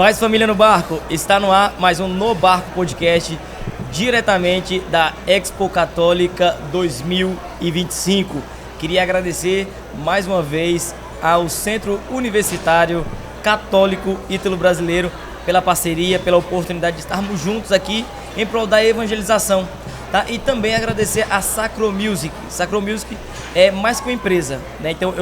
Paz Família no Barco, está no ar mais um No Barco Podcast, diretamente da Expo Católica 2025. Queria agradecer mais uma vez ao Centro Universitário Católico Ítalo-Brasileiro pela parceria, pela oportunidade de estarmos juntos aqui em prol da evangelização. Tá? E também agradecer a Sacro Music. Sacro Music é mais que uma empresa, né? Então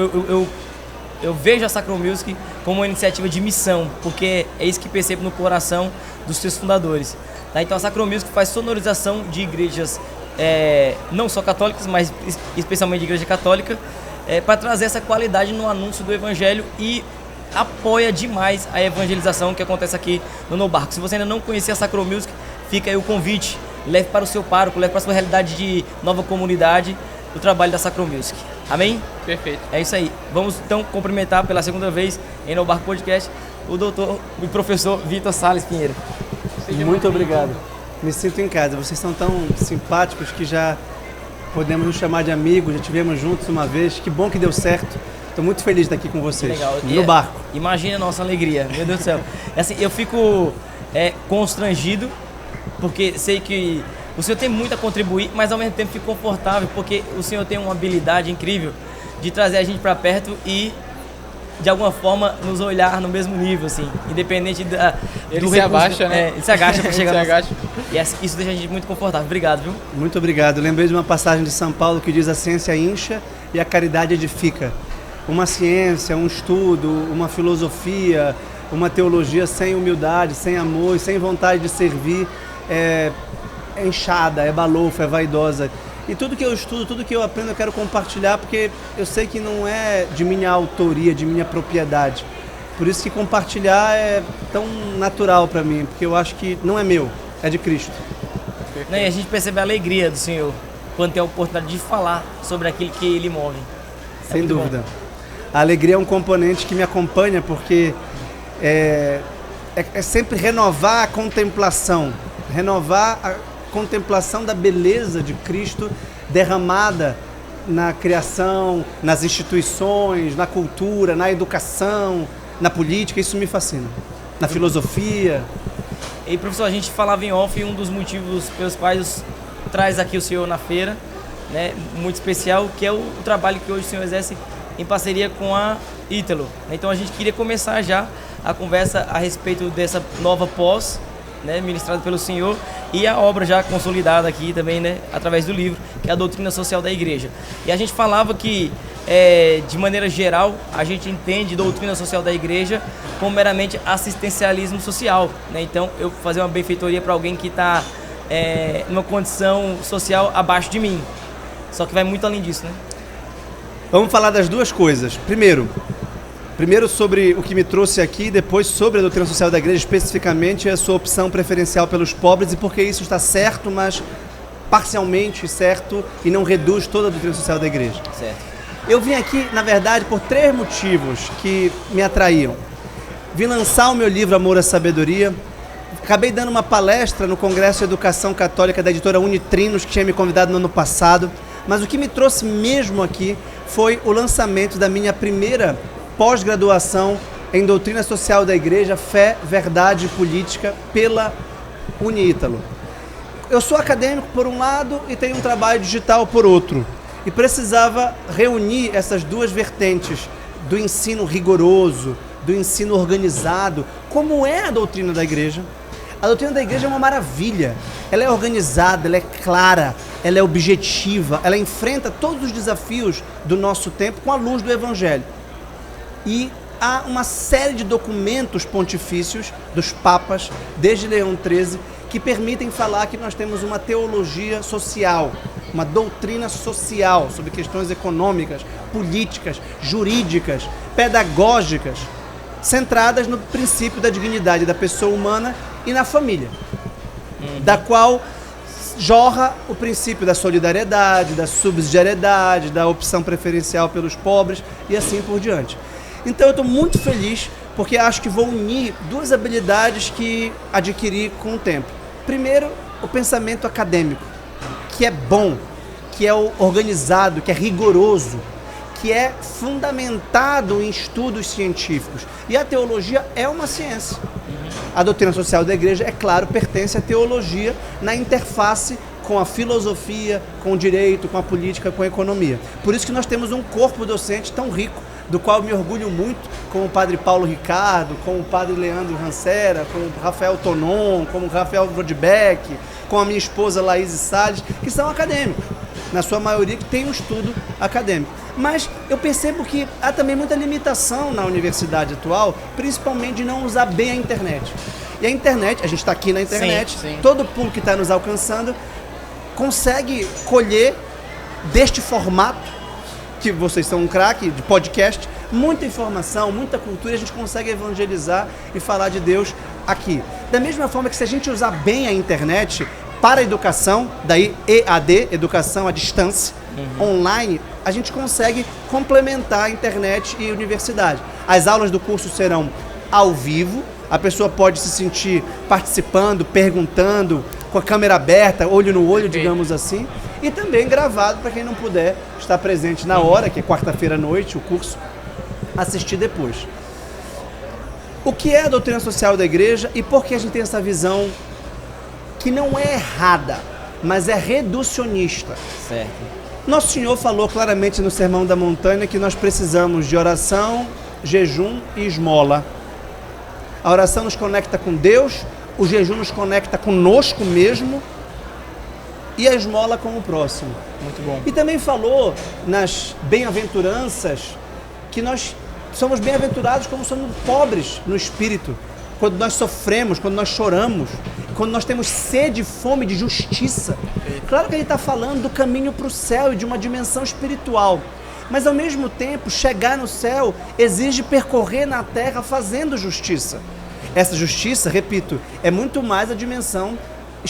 eu vejo a Sacro Music como uma iniciativa de missão, porque é isso que percebo no coração dos seus fundadores. Tá? Então a Sacro Music faz sonorização de igrejas, não só católicas, mas especialmente de igreja católica, para trazer essa qualidade no anúncio do Evangelho e apoia demais a evangelização que acontece aqui no Barco. Se você ainda não conhecia a Sacro Music, fica aí o convite. Leve para o seu pároco, leve para a sua realidade de nova comunidade o trabalho da Sacro Music. Amém? Perfeito. É isso aí. Vamos então cumprimentar pela segunda vez em No Barco Podcast o professor Vitor Salles Pinheiro. Muito obrigado. Me sinto em casa. Vocês são tão simpáticos que já podemos nos chamar de amigos, já tivemos juntos uma vez. Que bom que deu certo. Estou muito feliz de estar aqui com vocês. Legal. No barco. Imagina a nossa alegria. Meu Deus do céu. Assim, eu fico constrangido, porque sei que o senhor tem muito a contribuir, mas ao mesmo tempo fico confortável, porque o senhor tem uma habilidade incrível de trazer a gente para perto e, de alguma forma, nos olhar no mesmo nível, assim, independente da... Ele se abaixa, né? Ele se agacha para chegar. Ele se agacha. E isso deixa a gente muito confortável. Obrigado, viu? Muito obrigado. Lembrei de uma passagem de São Paulo que diz: a ciência incha e a caridade edifica. Uma ciência, um estudo, uma filosofia, uma teologia sem humildade, sem amor e sem vontade de servir é inchada, é balofa, é vaidosa. E tudo que eu estudo, tudo que eu aprendo, eu quero compartilhar, porque eu sei que não é de minha autoria, de minha propriedade. Por isso que compartilhar é tão natural para mim, porque eu acho que não é meu, é de Cristo. E a gente percebe a alegria do senhor quando tem a oportunidade de falar sobre aquilo que ele move. Sem dúvida. A alegria é um componente que me acompanha, porque é sempre renovar a contemplação, da beleza de Cristo derramada na criação, nas instituições, na cultura, na educação, na política. Isso me fascina. Na filosofia. E professor, a gente falava em off, e um dos motivos pelos quais traz aqui o senhor na feira, né, muito especial, que é o trabalho que hoje o senhor exerce em parceria com a Ítalo. Então a gente queria começar já a conversa a respeito dessa nova pós, né, ministrada pelo senhor, e a obra já consolidada aqui também, né, através do livro, que é a Doutrina Social da Igreja. E a gente falava que, de maneira geral, a gente entende doutrina social da igreja como meramente assistencialismo social, né? Então, eu fazer uma benfeitoria para alguém que está numa condição social abaixo de mim. Só que vai muito além disso, né? Vamos falar das duas coisas. Primeiro sobre o que me trouxe aqui, depois sobre a doutrina social da igreja, especificamente a sua opção preferencial pelos pobres e porque isso está certo, mas parcialmente certo e não reduz toda a doutrina social da igreja. Certo. Eu vim aqui, na verdade, por 3 motivos que me atraíam. Vim lançar o meu livro Amor à Sabedoria. Acabei dando uma palestra no Congresso de Educação Católica da editora Unitrinos, que tinha me convidado no ano passado. Mas o que me trouxe mesmo aqui foi o lançamento da minha primeira pós-graduação em Doutrina Social da Igreja, Fé, Verdade e Política, pela Uniítalo. Eu sou acadêmico por um lado e tenho um trabalho digital por outro. E precisava reunir essas duas vertentes do ensino rigoroso, do ensino organizado, como é a doutrina da igreja. A doutrina da igreja é uma maravilha. Ela é organizada, ela é clara, ela é objetiva, ela enfrenta todos os desafios do nosso tempo com a luz do Evangelho. E há uma série de documentos pontifícios dos papas, desde Leão XIII, que permitem falar que nós temos uma teologia social, uma doutrina social sobre questões econômicas, políticas, jurídicas, pedagógicas, centradas no princípio da dignidade da pessoa humana e na família, da qual jorra o princípio da solidariedade, da subsidiariedade, da opção preferencial pelos pobres e assim por diante. Então eu estou muito feliz porque acho que vou unir duas habilidades que adquiri com o tempo. Primeiro, o pensamento acadêmico, que é bom, que é organizado, que é rigoroso, que é fundamentado em estudos científicos. E a teologia é uma ciência. A doutrina social da igreja, é claro, pertence à teologia na interface com a filosofia, com o direito, com a política, com a economia. Por isso que nós temos um corpo docente tão rico, do qual eu me orgulho muito, com o padre Paulo Ricardo, com o padre Leandro Rancera, com o Rafael Tonon, com o Rafael Rodbeck, com a minha esposa Laís Salles, que são acadêmicos, na sua maioria que tem um estudo acadêmico. Mas eu percebo que há também muita limitação na universidade atual, principalmente de não usar bem a internet. E a internet, a gente está aqui na internet, sim. Todo o público que está nos alcançando consegue colher deste formato, que vocês são um craque de podcast, muita informação, muita cultura, a gente consegue evangelizar e falar de Deus aqui. Da mesma forma que se a gente usar bem a internet para a educação, daí EAD, educação à distância, online, a gente consegue complementar a internet e a universidade. As aulas do curso serão ao vivo, a pessoa pode se sentir participando, perguntando, com a câmera aberta, olho no olho, digamos assim, e também gravado para quem não puder estar presente na hora, que é quarta-feira à noite, o curso, assistir depois. O que é a doutrina social da igreja e por que a gente tem essa visão que não é errada, mas é reducionista? Certo. Nosso Senhor falou claramente no Sermão da Montanha que nós precisamos de oração, jejum e esmola. A oração nos conecta com Deus, o jejum nos conecta conosco mesmo e a esmola com o próximo. Muito bom. E também falou nas bem-aventuranças que nós somos bem-aventurados como somos pobres no espírito, quando nós sofremos, quando nós choramos, quando nós temos sede e fome de justiça. Claro que ele está falando do caminho para o céu e de uma dimensão espiritual, mas ao mesmo tempo chegar no céu exige percorrer na terra fazendo justiça. Essa justiça, repito, é muito mais a dimensão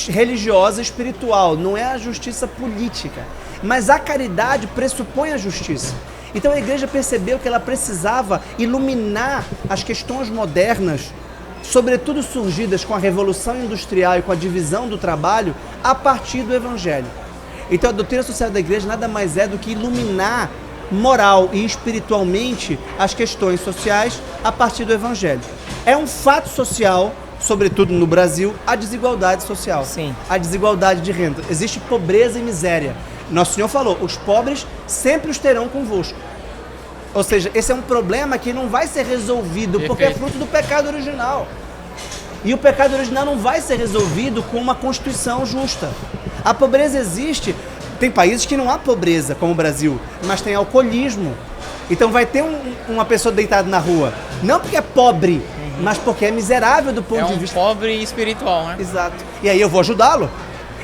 religiosa e espiritual, não é a justiça política. Mas a caridade pressupõe a justiça. Então a igreja percebeu que ela precisava iluminar as questões modernas, sobretudo surgidas com a Revolução Industrial e com a divisão do trabalho, a partir do Evangelho. Então a doutrina social da igreja nada mais é do que iluminar moral e espiritualmente as questões sociais a partir do Evangelho. É um fato social, sobretudo no Brasil, a desigualdade social. Sim. A desigualdade de renda. Existe pobreza e miséria. Nosso Senhor falou, os pobres sempre os terão convosco. Ou seja, esse é um problema que não vai ser resolvido porque é fruto do pecado original. E o pecado original não vai ser resolvido com uma Constituição justa. A pobreza existe. Tem países que não há pobreza, como o Brasil, mas tem alcoolismo. Então vai ter uma pessoa deitada na rua, não porque é pobre, mas porque é miserável do ponto de vista... pobre espiritual, né? Exato. E aí eu vou ajudá-lo.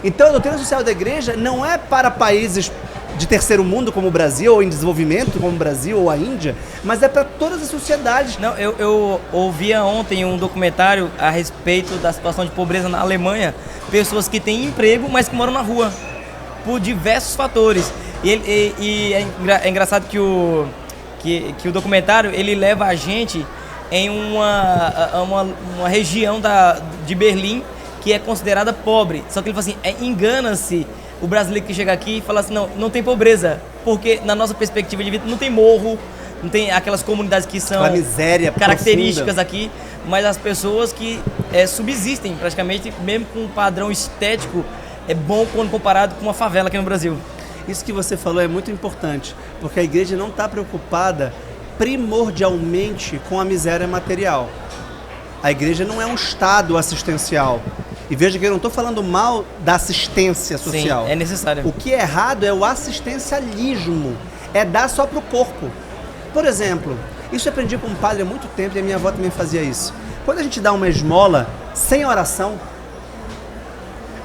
Então a doutrina social da igreja não é para países de terceiro mundo como o Brasil, ou em desenvolvimento como o Brasil ou a Índia, mas é para todas as sociedades. Não, eu ouvia ontem um documentário a respeito da situação de pobreza na Alemanha, pessoas que têm emprego, mas que moram na rua, por diversos fatores. E é engraçado que o documentário ele leva a gente em uma região de Berlim que é considerada pobre. Só que ele fala assim, engana-se o brasileiro que chega aqui e fala assim, não tem pobreza, porque na nossa perspectiva de vida não tem morro, não tem aquelas comunidades que são miséria características profunda aqui, mas as pessoas que subsistem praticamente, mesmo com um padrão estético, é bom quando comparado com uma favela aqui no Brasil. Isso que você falou é muito importante, porque a igreja não está preocupada primordialmente com a miséria material. A igreja não é um estado assistencial. E veja que eu não estou falando mal da assistência social. Sim, é necessário. O que é errado é o assistencialismo. É dar só para o corpo. Por exemplo, isso eu aprendi com um padre há muito tempo e a minha avó também fazia isso. Quando a gente dá uma esmola sem oração,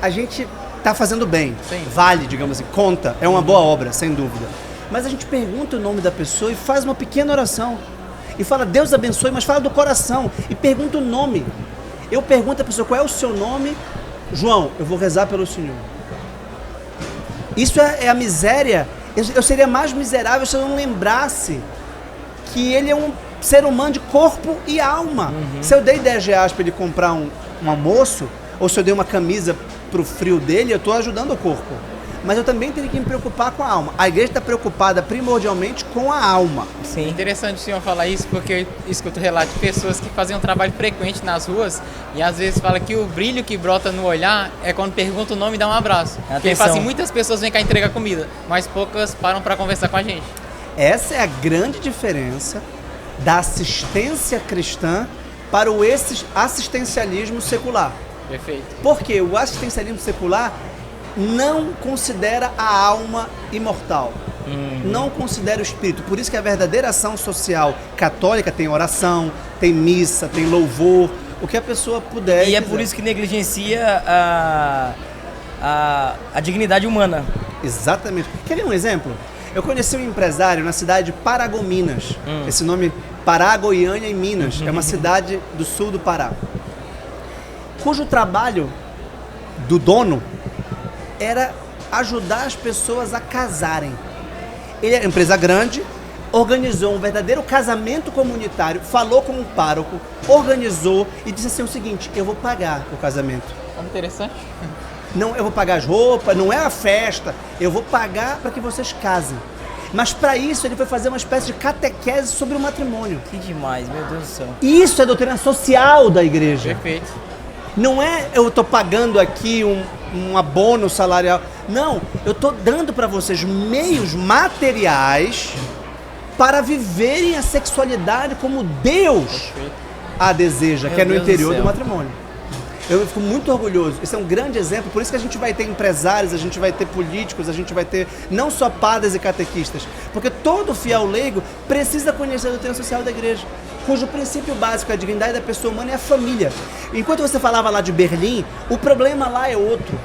a gente está fazendo bem. Sim. Vale, digamos assim, conta. É uma boa obra, sem dúvida. Mas a gente pergunta o nome da pessoa e faz uma pequena oração. E fala, Deus abençoe, mas fala do coração. E pergunta o nome. Eu pergunto à pessoa, qual é o seu nome? João, eu vou rezar pelo Senhor. Isso é a miséria. Eu seria mais miserável se eu não lembrasse que ele é um ser humano de corpo e alma. Se eu dei 10 reais para ele comprar um almoço, ou se eu dei uma camisa pro frio dele, eu estou ajudando o corpo. mas eu também tenho que me preocupar com a alma. A igreja está preocupada primordialmente com a alma. Sim. É interessante o senhor falar isso, porque eu escuto relatos de pessoas que fazem um trabalho frequente nas ruas e às vezes fala que o brilho que brota no olhar é quando pergunta o nome e dá um abraço. Porque ele fala assim, muitas pessoas vêm cá entregar comida, mas poucas param para conversar com a gente. Essa é a grande diferença da assistência cristã para o assistencialismo secular. Perfeito. Porque o assistencialismo secular não considera a alma imortal, não considera o espírito. Por isso que a verdadeira ação social católica tem oração, tem missa, tem louvor, o que a pessoa puder. E é por isso que negligencia a dignidade humana. Exatamente. Quer ver um exemplo? Eu conheci um empresário na cidade de Paragominas. Esse nome, Pará, Goiânia e Minas. É uma cidade do sul do Pará. Cujo trabalho do dono era ajudar as pessoas a casarem. Ele é uma empresa grande, organizou um verdadeiro casamento comunitário, falou com o pároco, organizou e disse assim o seguinte, eu vou pagar o casamento. É interessante. Não, eu vou pagar as roupas, não é a festa, eu vou pagar para que vocês casem. Mas para isso ele foi fazer uma espécie de catequese sobre o matrimônio. Que demais, meu Deus do céu. Isso é a doutrina social da igreja. Perfeito. Não é eu estou pagando aqui um abono salarial. Não, eu estou dando para vocês meios materiais para viverem a sexualidade como Deus a deseja, que é no interior do matrimônio. Eu fico muito orgulhoso. Esse é um grande exemplo. Por isso que a gente vai ter empresários, a gente vai ter políticos, a gente vai ter não só padres e catequistas. Porque todo fiel leigo precisa conhecer a doutrina social da igreja, cujo princípio básico, a divindade da pessoa humana é a família. Enquanto você falava lá de Berlim, o problema lá é outro.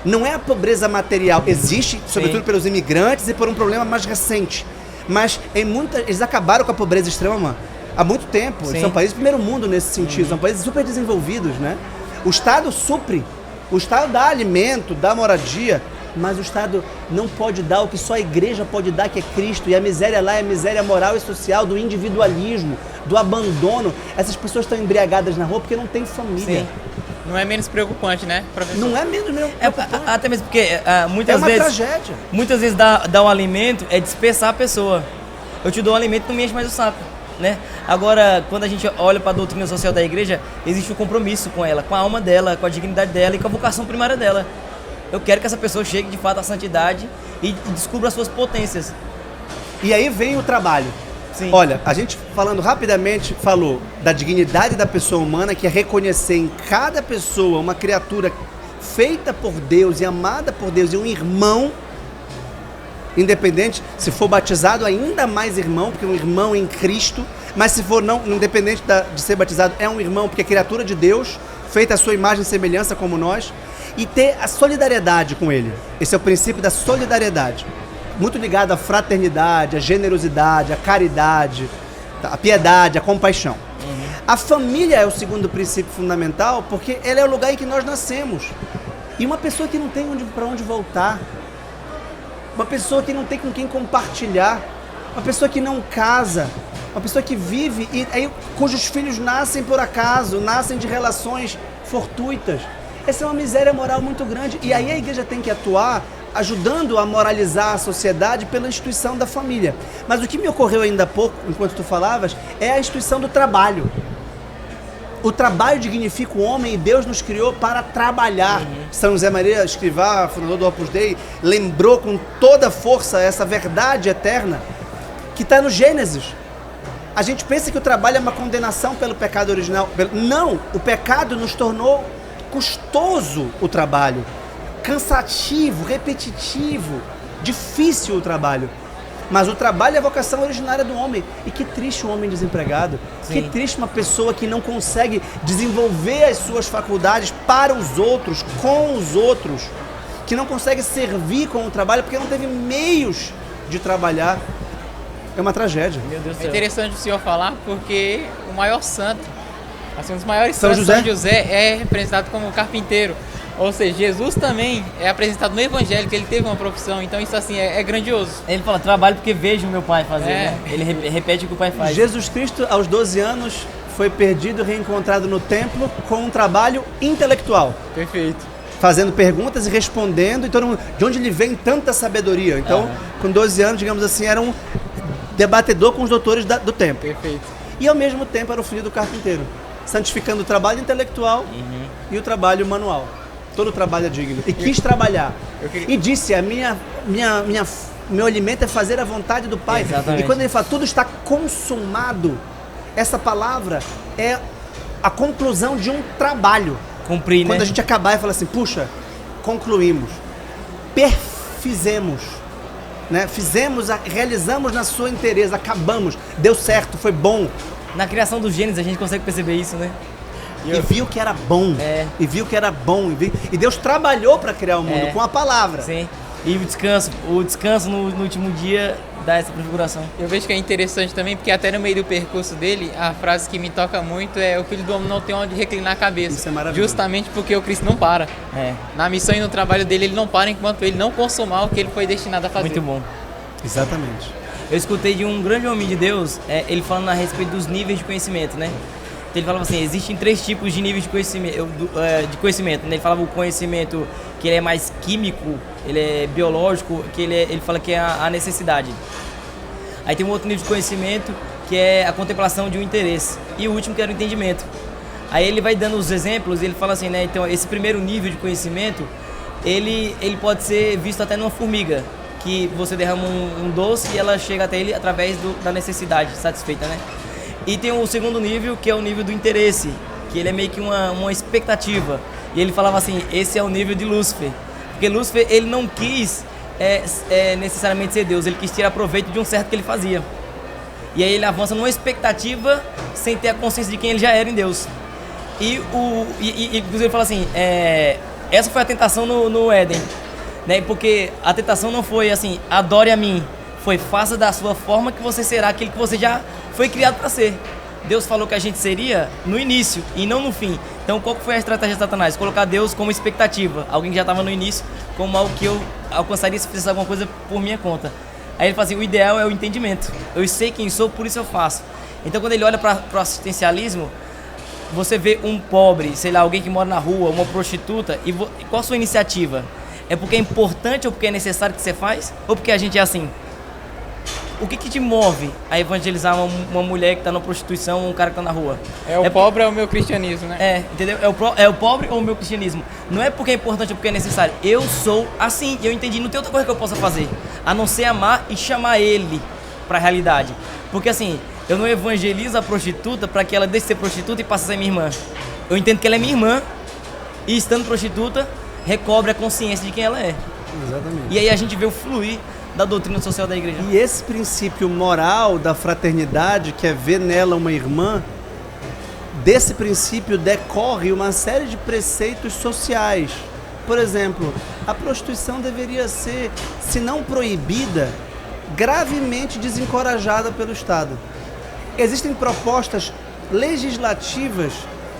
Não é a pobreza material. Existe, sobretudo pelos imigrantes e por um problema mais recente. Mas eles acabaram com a pobreza extrema há muito tempo. Eles são países primeiro mundo nesse sentido. São países super desenvolvidos, né? O Estado supre, o Estado dá alimento, dá moradia, mas o Estado não pode dar o que só a igreja pode dar, que é Cristo. E a miséria lá é a miséria moral e social, do individualismo, do abandono. Essas pessoas estão embriagadas na rua porque não tem família. Sim. Não é menos preocupante, né, professor? Não é menos preocupante. Até mesmo porque muitas vezes... É uma vezes... tragédia. Muitas vezes dar um alimento é dispersar a pessoa. Eu te dou um alimento, não me enche mais o saco. Né? Agora, quando a gente olha para a doutrina social da igreja, existe um compromisso com ela, com a alma dela, com a dignidade dela e com a vocação primária dela. Eu quero que essa pessoa chegue de fato à santidade e descubra as suas potências. E aí vem o trabalho. Sim. Olha, a gente falando rapidamente, falou da dignidade da pessoa humana, que é reconhecer em cada pessoa uma criatura feita por Deus e amada por Deus e um irmão, independente, se for batizado ainda mais irmão, porque é um irmão em Cristo, mas se for não, independente de ser batizado, é um irmão porque é criatura de Deus, feita a sua imagem e semelhança como nós, e ter a solidariedade com ele. Esse é o princípio da solidariedade, muito ligado à fraternidade, à generosidade, à caridade, à piedade, à compaixão. A família é o segundo princípio fundamental, porque ela é o lugar em que nós nascemos. E uma pessoa que não tem para onde voltar, uma pessoa que não tem com quem compartilhar, uma pessoa que não casa, uma pessoa que vive e aí, cujos filhos nascem por acaso, nascem de relações fortuitas. Essa é uma miséria moral muito grande. E aí a igreja tem que atuar ajudando a moralizar a sociedade pela instituição da família. Mas o que me ocorreu ainda há pouco, enquanto tu falavas, é a instituição do trabalho. O trabalho dignifica o homem e Deus nos criou para trabalhar. São José Maria Escrivá, fundador do Opus Dei, lembrou com toda força essa verdade eterna que está no Gênesis. A gente pensa que o trabalho é uma condenação pelo pecado original. Não, o pecado nos tornou custoso o trabalho, cansativo, repetitivo, difícil o trabalho. Mas o trabalho é a vocação originária do homem. E que triste um homem desempregado. Sim. Que triste uma pessoa que não consegue desenvolver as suas faculdades para os outros, com os outros. Que não consegue servir com o trabalho porque não teve meios de trabalhar. É uma tragédia. Meu Deus do É céu. interessante o senhor falar porque o maior santo, assim, um dos maiores São santos, José? São José, é representado como carpinteiro. Ou seja, Jesus também é apresentado no Evangelho, que ele teve uma profissão, então isso assim é grandioso. Ele fala, trabalho porque vejo o meu pai fazer, É. né? Ele repete o que o pai faz. Jesus Cristo, aos 12 anos, foi perdido e reencontrado no templo com um trabalho intelectual. Perfeito. fazendo perguntas e respondendo, e todo mundo, de onde ele vem tanta sabedoria? Então, com 12 anos, digamos assim, era um debatedor com os doutores do tempo. Perfeito. E ao mesmo tempo era o filho do carpinteiro, santificando o trabalho intelectual e o trabalho manual. Todo trabalho é digno. E quis trabalhar. E disse, meu alimento é fazer a vontade do Pai. Exatamente. E quando ele fala, tudo está consumado, essa palavra é a conclusão de um trabalho. Cumprir, Quando né? a gente acabar e falar assim, puxa, concluímos, perfizemos, né? Realizamos na sua inteireza, acabamos, deu certo, foi bom. Na criação do Gênesis a gente consegue perceber isso, né? E viu que era bom. E viu que era bom. E Deus trabalhou para criar o mundo com a palavra. Sim. E o descanso no último dia dá essa configuração. Eu vejo que é interessante também, porque até no meio do percurso dele, a frase que me toca muito é: o filho do homem não tem onde reclinar a cabeça. Isso é maravilhoso. Justamente porque o Cristo não para. Na missão e no trabalho dele, ele não para enquanto ele não consumar o que ele foi destinado a fazer. Muito bom. Exatamente. Eu escutei de um grande homem de Deus, ele falando a respeito dos níveis de conhecimento, né? Então ele falava assim, existem 3 tipos de níveis de conhecimento, né? Ele falava o conhecimento que ele é mais químico, ele é biológico, que ele fala que é a necessidade. Aí tem um outro nível de conhecimento que é a contemplação de um interesse. E o último que era o entendimento. Aí ele vai dando os exemplos e ele fala assim, né? Então esse primeiro nível de conhecimento, ele pode ser visto até numa formiga, que você derrama um doce e ela chega até ele através da necessidade satisfeita, né? E tem o segundo nível, que é o nível do interesse, que ele é meio que uma expectativa. E ele falava assim, esse é o nível de Lúcifer. Porque Lúcifer, ele não quis necessariamente ser Deus, ele quis tirar proveito de um certo que ele fazia. E aí ele avança numa expectativa sem ter a consciência de quem ele já era em Deus. Inclusive ele fala assim, essa foi a tentação no Éden. Né? Porque a tentação não foi assim, adore a mim, foi faça da sua forma que você será aquele que você já foi criado para ser. Deus falou que a gente seria no início e não no fim. Então qual foi a estratégia de Satanás? Colocar Deus como expectativa, alguém que já estava no início, como algo que eu alcançaria se fizesse alguma coisa por minha conta. Aí ele fala assim, o ideal é o entendimento, eu sei quem sou, por isso eu faço. Então quando ele olha para o assistencialismo, você vê um pobre, sei lá, alguém que mora na rua, uma prostituta, e qual a sua iniciativa? É porque é importante ou porque é necessário que você faz? Ou porque a gente é assim? O que te move a evangelizar uma mulher que está na prostituição ou um cara que está na rua? Pobre é o meu cristianismo, né? Entendeu? É o pobre ou o meu cristianismo? Não é porque é importante ou porque é necessário. Eu sou assim, eu entendi, não tem outra coisa que eu possa fazer, a não ser amar e chamar ele para a realidade. Porque assim, eu não evangelizo a prostituta para que ela deixe de ser prostituta e passe a ser minha irmã. Eu entendo que ela é minha irmã e, estando prostituta, recobre a consciência de quem ela é. Exatamente. E aí a gente vê o fluir da doutrina social da igreja. E esse princípio moral da fraternidade, que é ver nela uma irmã, desse princípio decorre uma série de preceitos sociais. Por exemplo, a prostituição deveria ser, se não proibida, gravemente desencorajada pelo Estado. Existem propostas legislativas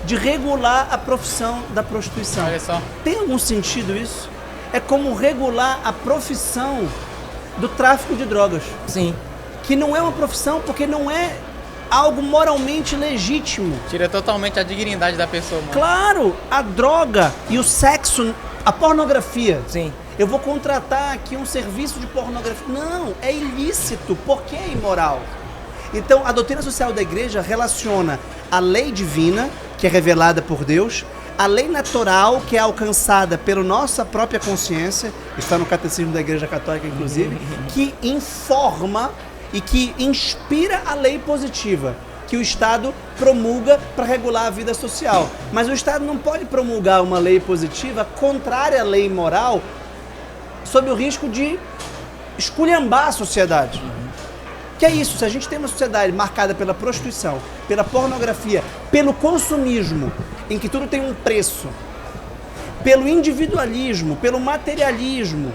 de regular a profissão da prostituição. Olha só. Tem algum sentido isso? É como regular a profissão do tráfico de drogas. Sim. Que não é uma profissão porque não é algo moralmente legítimo. Tira totalmente a dignidade da pessoa, mano. Claro, a droga e o sexo, a pornografia. Sim. Eu vou contratar aqui um serviço de pornografia. Não, é ilícito, porque é imoral. Então, a doutrina social da igreja relaciona a lei divina, que é revelada por Deus, a lei natural, que é alcançada pela nossa própria consciência, está no Catecismo da Igreja Católica, inclusive, que informa e que inspira a lei positiva, que o Estado promulga para regular a vida social. Mas o Estado não pode promulgar uma lei positiva contrária à lei moral, sob o risco de esculhambar a sociedade. Que é isso, se a gente tem uma sociedade marcada pela prostituição, pela pornografia, pelo consumismo, em que tudo tem um preço, pelo individualismo, pelo materialismo.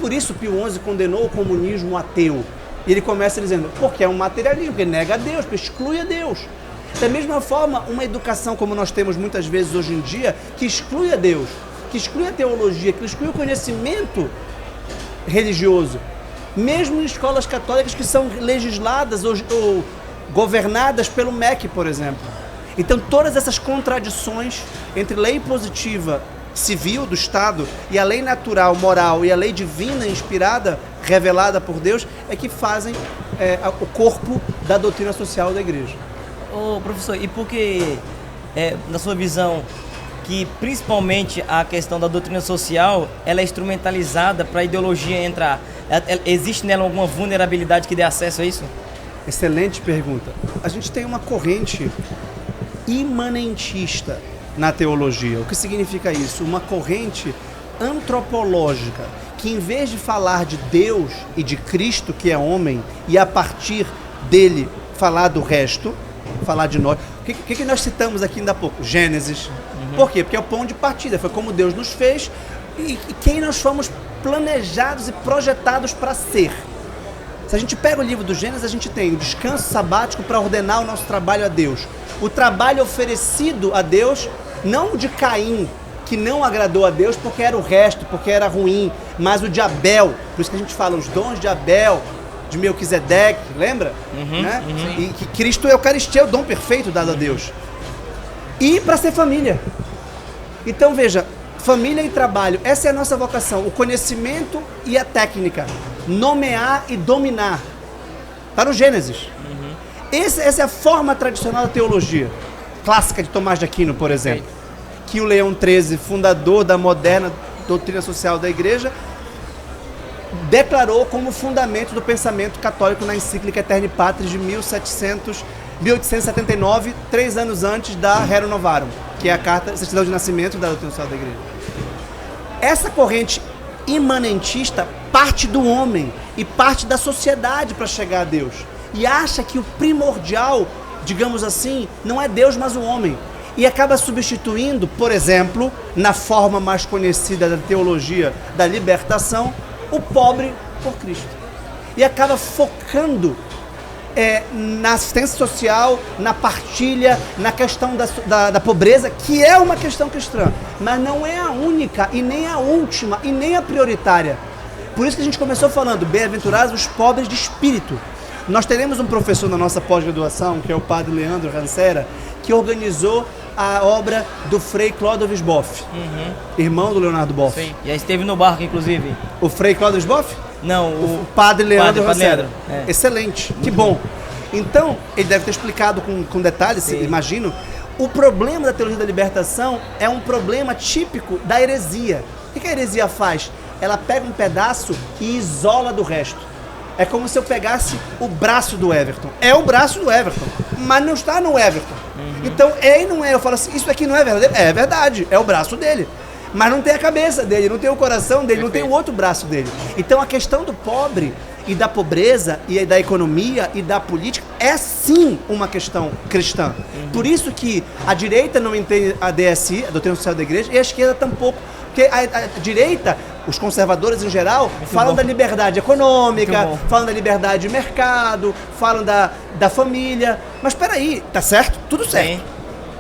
Por isso Pio XI condenou o comunismo ateu. E ele começa dizendo, porque é um materialismo, porque nega a Deus, porque exclui a Deus. Da mesma forma, uma educação como nós temos muitas vezes hoje em dia, que exclui a Deus, que exclui a teologia, que exclui o conhecimento religioso. Mesmo em escolas católicas que são legisladas ou governadas pelo MEC, por exemplo. Então, todas essas contradições entre lei positiva civil do Estado e a lei natural, moral e a lei divina inspirada, revelada por Deus, é que fazem o corpo da doutrina social da igreja. Ô, professor, e por que, na sua visão, que principalmente a questão da doutrina social, ela é instrumentalizada para a ideologia entrar? Existe nela alguma vulnerabilidade que dê acesso a isso? Excelente pergunta. A gente tem uma corrente imanentista na teologia. O que significa isso? Uma corrente antropológica, que em vez de falar de Deus e de Cristo, que é homem, e a partir dele falar do resto, falar de nós. O que nós citamos aqui ainda há pouco? Gênesis. Por quê? Porque é o ponto de partida. Foi como Deus nos fez e quem nós fomos planejados e projetados para ser. Se a gente pega o livro do Gênesis, a gente tem o descanso sabático para ordenar o nosso trabalho a Deus. O trabalho oferecido a Deus, não o de Caim, que não agradou a Deus porque era o resto, porque era ruim, mas o de Abel. Por isso que a gente fala os dons de Abel, de Melquisedeque, lembra? Né? E que Cristo é a Eucaristia, é o dom perfeito dado a Deus. E para ser família. Então veja, família e trabalho, essa é a nossa vocação, o conhecimento e a técnica, nomear e dominar. Está no Gênesis. Essa é a forma tradicional da teologia, clássica de Tomás de Aquino, por exemplo, que o Leão XIII, fundador da moderna doutrina social da igreja, declarou como fundamento do pensamento católico na encíclica Aeterni Patris de 1879, 3 anos antes da Rerum Novarum, que é a carta de certidão de nascimento da doutrina social da igreja. Essa corrente imanentista parte do homem e parte da sociedade para chegar a Deus. E acha que o primordial, digamos assim, não é Deus, mas o homem. E acaba substituindo, por exemplo, na forma mais conhecida da teologia da libertação, o pobre por Cristo. E acaba focando na assistência social, na partilha, na questão da pobreza, que é uma questão cristã, mas não é a única, e nem a última, e nem a prioritária. Por isso que a gente começou falando, bem-aventurados os pobres de espírito. Nós teremos um professor na nossa pós-graduação, que é o padre Leandro Rancera, que organizou a obra do Frei Clódovis Boff, irmão do Leonardo Boff. Sim. Já esteve no barco, inclusive. O Frei Clódovis Boff? Não, o padre Leandro Rancera. É. Excelente, que bom. Então, ele deve ter explicado com detalhes, imagino. O problema da teologia da libertação é um problema típico da heresia. O que a heresia faz? Ela pega um pedaço e isola do resto. É como se eu pegasse o braço do Everton. É o braço do Everton, mas não está no Everton. Então, e não é. Eu falo assim, isso aqui não é verdadeiro? É verdade, é o braço dele. Mas não tem a cabeça dele, não tem o coração dele, não tem o outro braço dele. Então, a questão do pobre e da pobreza e da economia e da política é sim uma questão cristã. Por isso que a direita não entende a DSI, a doutrina social da igreja, e a esquerda tampouco. Porque a direita, os conservadores em geral, falam da liberdade econômica, falam da liberdade de mercado, falam da família. Mas peraí, tá certo? Tudo certo. Sim.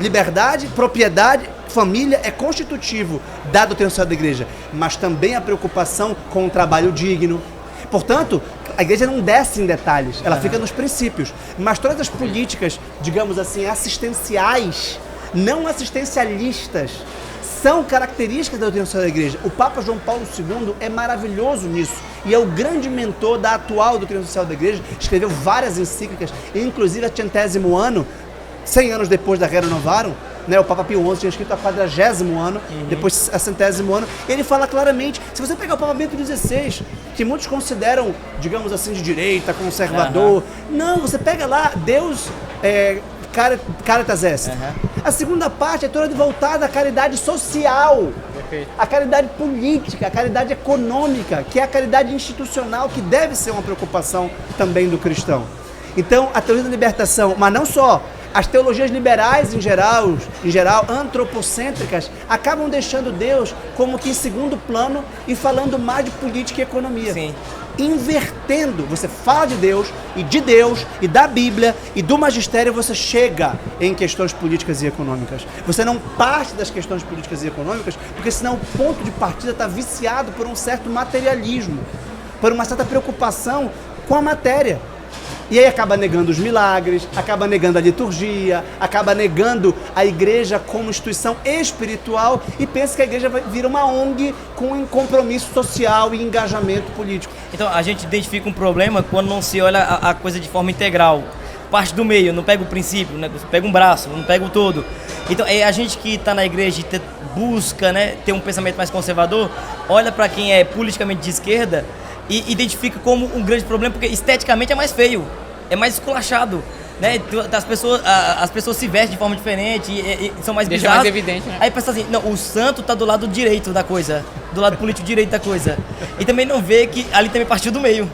Liberdade, propriedade, família é constitutivo da doutrina social da igreja, mas também a preocupação com o trabalho digno. Portanto, a igreja não desce em detalhes, ela fica nos princípios. Mas todas as políticas, digamos assim, assistenciais, não assistencialistas, são características da doutrina social da igreja. O Papa João Paulo II é maravilhoso nisso e é o grande mentor da atual doutrina social da igreja. Escreveu várias encíclicas, inclusive a 100º ano, 100 anos depois da Rerum Novarum, né? O Papa Pio XI tinha escrito a 40º ano, depois a 100º ano. Ele fala claramente, se você pegar o Papa Bento XVI, que muitos consideram, digamos assim, de direita, conservador, não, você pega lá, Deus Caritas Est. A segunda parte é toda voltada à caridade social, a caridade política, a caridade econômica, que é a caridade institucional, que deve ser uma preocupação também do cristão. Então, a teologia da libertação, mas não só, as teologias liberais em geral, antropocêntricas, acabam deixando Deus como que em segundo plano e falando mais de política e economia. Sim. Invertendo, você fala de Deus e da Bíblia e do magistério, você chega em questões políticas e econômicas. Você não parte das questões políticas e econômicas, porque senão o ponto de partida está viciado por um certo materialismo, por uma certa preocupação com a matéria. E aí acaba negando os milagres, acaba negando a liturgia, acaba negando a igreja como instituição espiritual e pensa que a igreja vira uma ONG com compromisso social e engajamento político. Então, a gente identifica um problema quando não se olha a coisa de forma integral. Parte do meio, não pega o princípio, né? Pega um braço, não pega o todo. Então, a gente que está na igreja e busca, né, ter um pensamento mais conservador, olha para quem é politicamente de esquerda e identifica como um grande problema, porque esteticamente é mais feio, é mais esculachado, né? As pessoas se vestem de forma diferente e são mais Deixa bizarras. mais evidente, né? Aí pensa assim, não, o santo tá do lado direito da coisa, do lado político direito da coisa. E também não vê que ali também partiu do meio.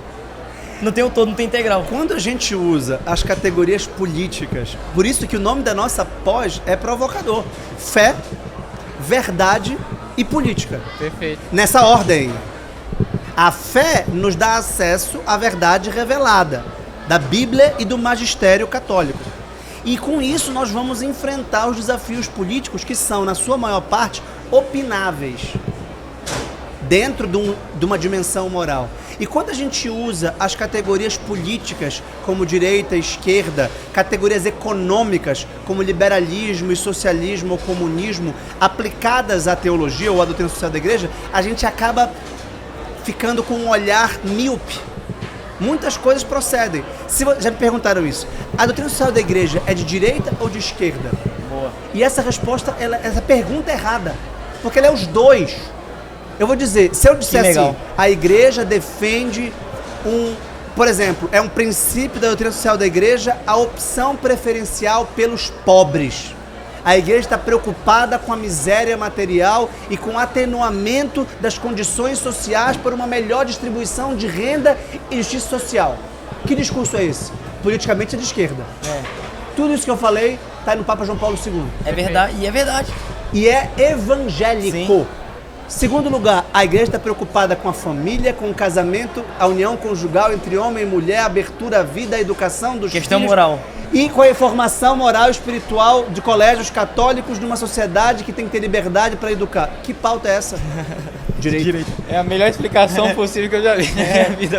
Não tem o todo, não tem integral. Quando a gente usa as categorias políticas, por isso que o nome da nossa pós é provocador. Fé, verdade e política. Perfeito. Nessa ordem. A fé nos dá acesso à verdade revelada da Bíblia e do magistério católico. E com isso nós vamos enfrentar os desafios políticos que são, na sua maior parte, opináveis, dentro de uma dimensão moral. E quando a gente usa as categorias políticas, como direita e esquerda, categorias econômicas, como liberalismo e socialismo ou comunismo, aplicadas à teologia ou à doutrina social da igreja, a gente acaba ficando com um olhar míope. Muitas coisas procedem. Já me perguntaram isso. A doutrina social da igreja é de direita ou de esquerda? Boa. E essa resposta, essa pergunta é errada. Porque ela é os dois. Eu vou dizer, se eu disser assim, a igreja defende por exemplo, é um princípio da doutrina social da igreja a opção preferencial pelos pobres. A igreja está preocupada com a miséria material e com o atenuamento das condições sociais para uma melhor distribuição de renda e justiça social. Que discurso é esse? Politicamente é de esquerda. Tudo isso que eu falei está no Papa João Paulo II. É verdade, e é verdade. E é evangélico. Sim. Segundo lugar, a igreja está preocupada com a família, com o casamento, a união conjugal entre homem e mulher, a abertura à vida, a educação dos questão filhos, moral. E com a formação moral e espiritual de colégios católicos numa sociedade que tem que ter liberdade para educar. Que pauta é essa? Direito. É a melhor explicação possível que eu já vi.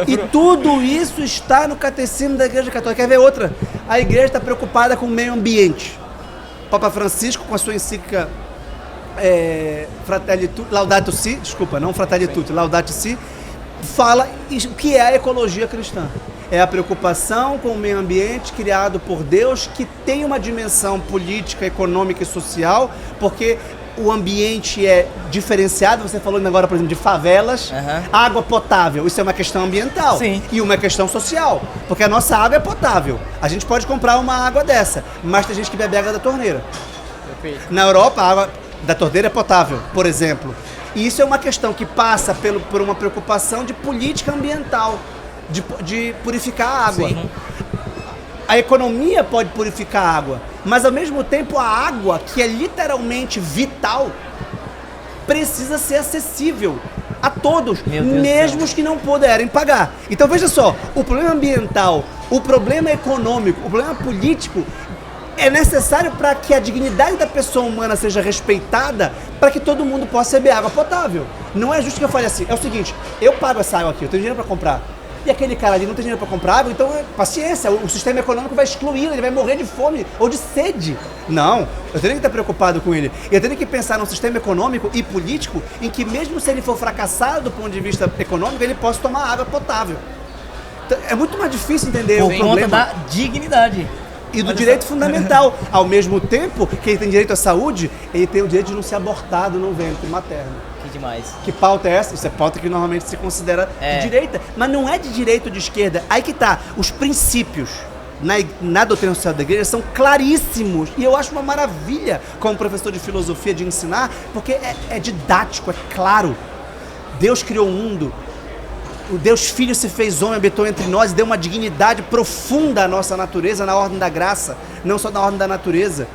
E tudo isso está no catecismo da Igreja Católica. Quer ver outra? A igreja está preocupada com o meio ambiente. O Papa Francisco, com a sua encíclica Laudato Si, desculpa, não Fratelli Tutti, Laudato Si, fala o que é a ecologia cristã. É a preocupação com o meio ambiente criado por Deus, que tem uma dimensão política, econômica e social, porque o ambiente é diferenciado. Você falou agora, por exemplo, de favelas, água potável, isso é uma questão ambiental. Sim. E uma questão social, porque a nossa água é potável. A gente pode comprar uma água dessa, mas tem gente que bebe água da torneira. Perfeito. Na Europa, a água da torneira é potável, por exemplo. E isso é uma questão que passa por uma preocupação de política ambiental, de purificar a água. Sim. A economia pode purificar a água, mas ao mesmo tempo a água, que é literalmente vital, precisa ser acessível a todos, mesmo os que não puderem pagar. Então veja só, o problema ambiental, o problema econômico, o problema político é necessário para que a dignidade da pessoa humana seja respeitada, para que todo mundo possa beber água potável. Não é justo que eu fale assim, é o seguinte, eu pago essa água aqui, eu tenho dinheiro para comprar, e aquele cara ali não tem dinheiro para comprar água, então paciência, o sistema econômico vai excluí-lo, ele vai morrer de fome ou de sede. Não, eu tenho que estar preocupado com ele. Eu tenho que pensar num sistema econômico e político em que mesmo se ele for fracassado do ponto de vista econômico, ele possa tomar água potável. Então, é muito mais difícil entender o problema. Por conta da dignidade. E do direito fundamental. Ao mesmo tempo que ele tem direito à saúde, ele tem o direito de não ser abortado no ventre materno. Que demais. Que pauta é essa? Isso é pauta que normalmente se considera de direita. Mas não é de direita ou de esquerda. Aí que tá. Os princípios na doutrina social da igreja são claríssimos. E eu acho uma maravilha, como professor de filosofia, de ensinar, porque é didático, é claro. Deus criou o mundo. O Deus Filho se fez homem, habitou entre nós e deu uma dignidade profunda à nossa natureza, na ordem da graça, não só na ordem da natureza.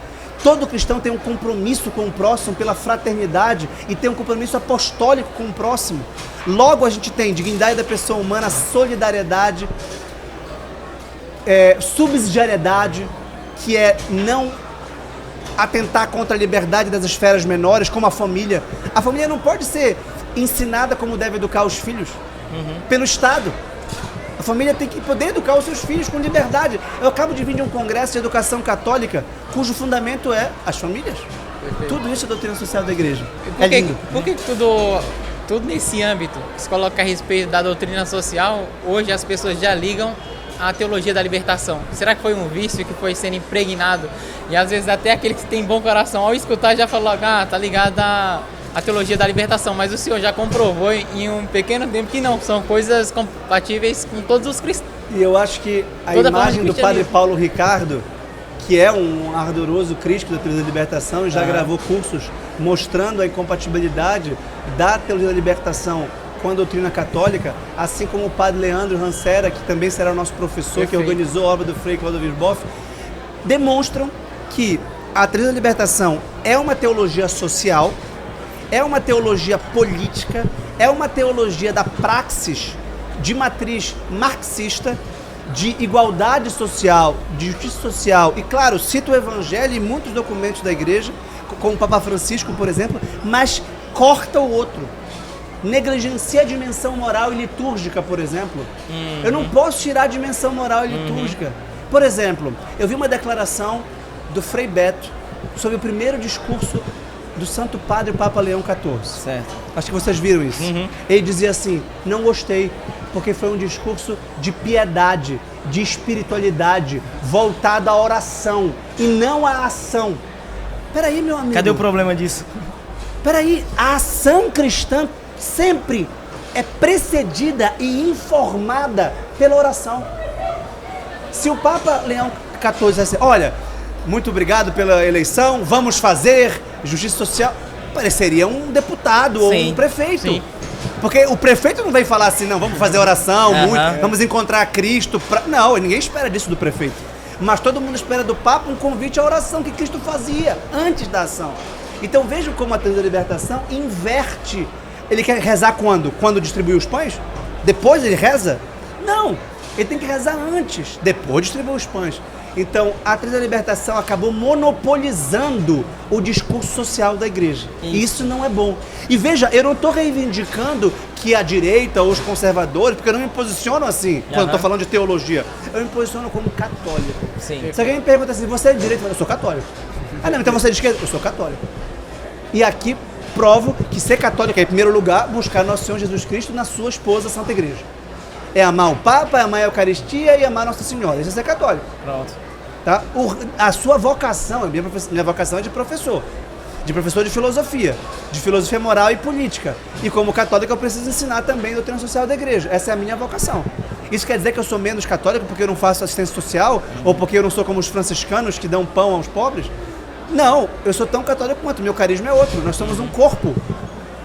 Todo cristão tem um compromisso com o próximo pela fraternidade e tem um compromisso apostólico com o próximo. Logo a gente tem dignidade da pessoa humana, solidariedade, subsidiariedade, que é não atentar contra a liberdade das esferas menores, como a família. A família não pode ser ensinada como deve educar os filhos. Pelo Estado. A família tem que poder educar os seus filhos com liberdade. Eu acabo de vir de um congresso de educação católica, cujo fundamento é as famílias. Perfeito. Tudo isso é doutrina social da igreja. Por que tudo nesse âmbito que se coloca a respeito da doutrina social, hoje as pessoas já ligam à teologia da libertação? Será que foi um vício que foi sendo impregnado? E às vezes até aquele que tem bom coração, ao escutar, já falou, tá ligado à teologia da libertação. Mas o senhor já comprovou em um pequeno tempo que não, são coisas compatíveis com todos os cristãos. E eu acho que a imagem do padre Paulo Ricardo, que é um ardoroso crítico da teologia da libertação, já gravou cursos mostrando a incompatibilidade da teologia da libertação com a doutrina católica, assim como o padre Leandro Rancera, que também será o nosso professor, que organizou a obra do Frei Cláudio Virboff, demonstram que a teologia da libertação é uma teologia social, é uma teologia política, é uma teologia da praxis de matriz marxista, de igualdade social, de justiça social, e claro, cita o Evangelho e muitos documentos da igreja, como o Papa Francisco, por exemplo, mas corta o outro. Negligencia a dimensão moral e litúrgica, por exemplo. Eu não posso tirar a dimensão moral e litúrgica. Por exemplo, eu vi uma declaração do Frei Beto sobre o primeiro discurso do Santo Padre Papa Leão XIV. Certo. Acho que vocês viram isso. Ele dizia assim, não gostei, porque foi um discurso de piedade, de espiritualidade, voltado à oração e não à ação. Peraí, meu amigo. Cadê o problema disso? Peraí, a ação cristã sempre é precedida e informada pela oração. Se o Papa Leão XIV disse, olha, muito obrigado pela eleição, vamos fazer justiça social, pareceria um deputado ou um prefeito. Sim. Porque o prefeito não vem falar assim, não, vamos fazer oração, vamos encontrar Cristo. Não, ninguém espera disso do prefeito. Mas todo mundo espera do Papa um convite à oração que Cristo fazia antes da ação. Então vejam como a teologia da libertação inverte. Ele quer rezar quando? Quando distribui os pães? Depois ele reza? Não, ele tem que rezar antes, depois distribui os pães. Então, a teologia da libertação acabou monopolizando o discurso social da igreja. E isso não é bom. E veja, eu não estou reivindicando que a direita ou os conservadores, porque eu não me posiciono assim, quando eu estou falando de teologia. Eu me posiciono como católico. Sim. Se alguém me pergunta assim, você é de direita? Eu sou católico. Ah, não, então você é de esquerda? Eu sou católico. E aqui provo que ser católico é, em primeiro lugar, buscar Nosso Senhor Jesus Cristo na sua esposa, Santa Igreja. É amar o Papa, é amar a Eucaristia e amar Nossa Senhora. Isso é ser católico. Pronto. Tá? A sua vocação, minha vocação é de professor de filosofia moral e política. E como católico eu preciso ensinar também a doutrina social da igreja. Essa é a minha vocação. Isso quer dizer que eu sou menos católico porque eu não faço assistência social? Ou porque eu não sou como os franciscanos que dão pão aos pobres? Não, eu sou tão católico quanto, meu carisma é outro. Nós somos um corpo.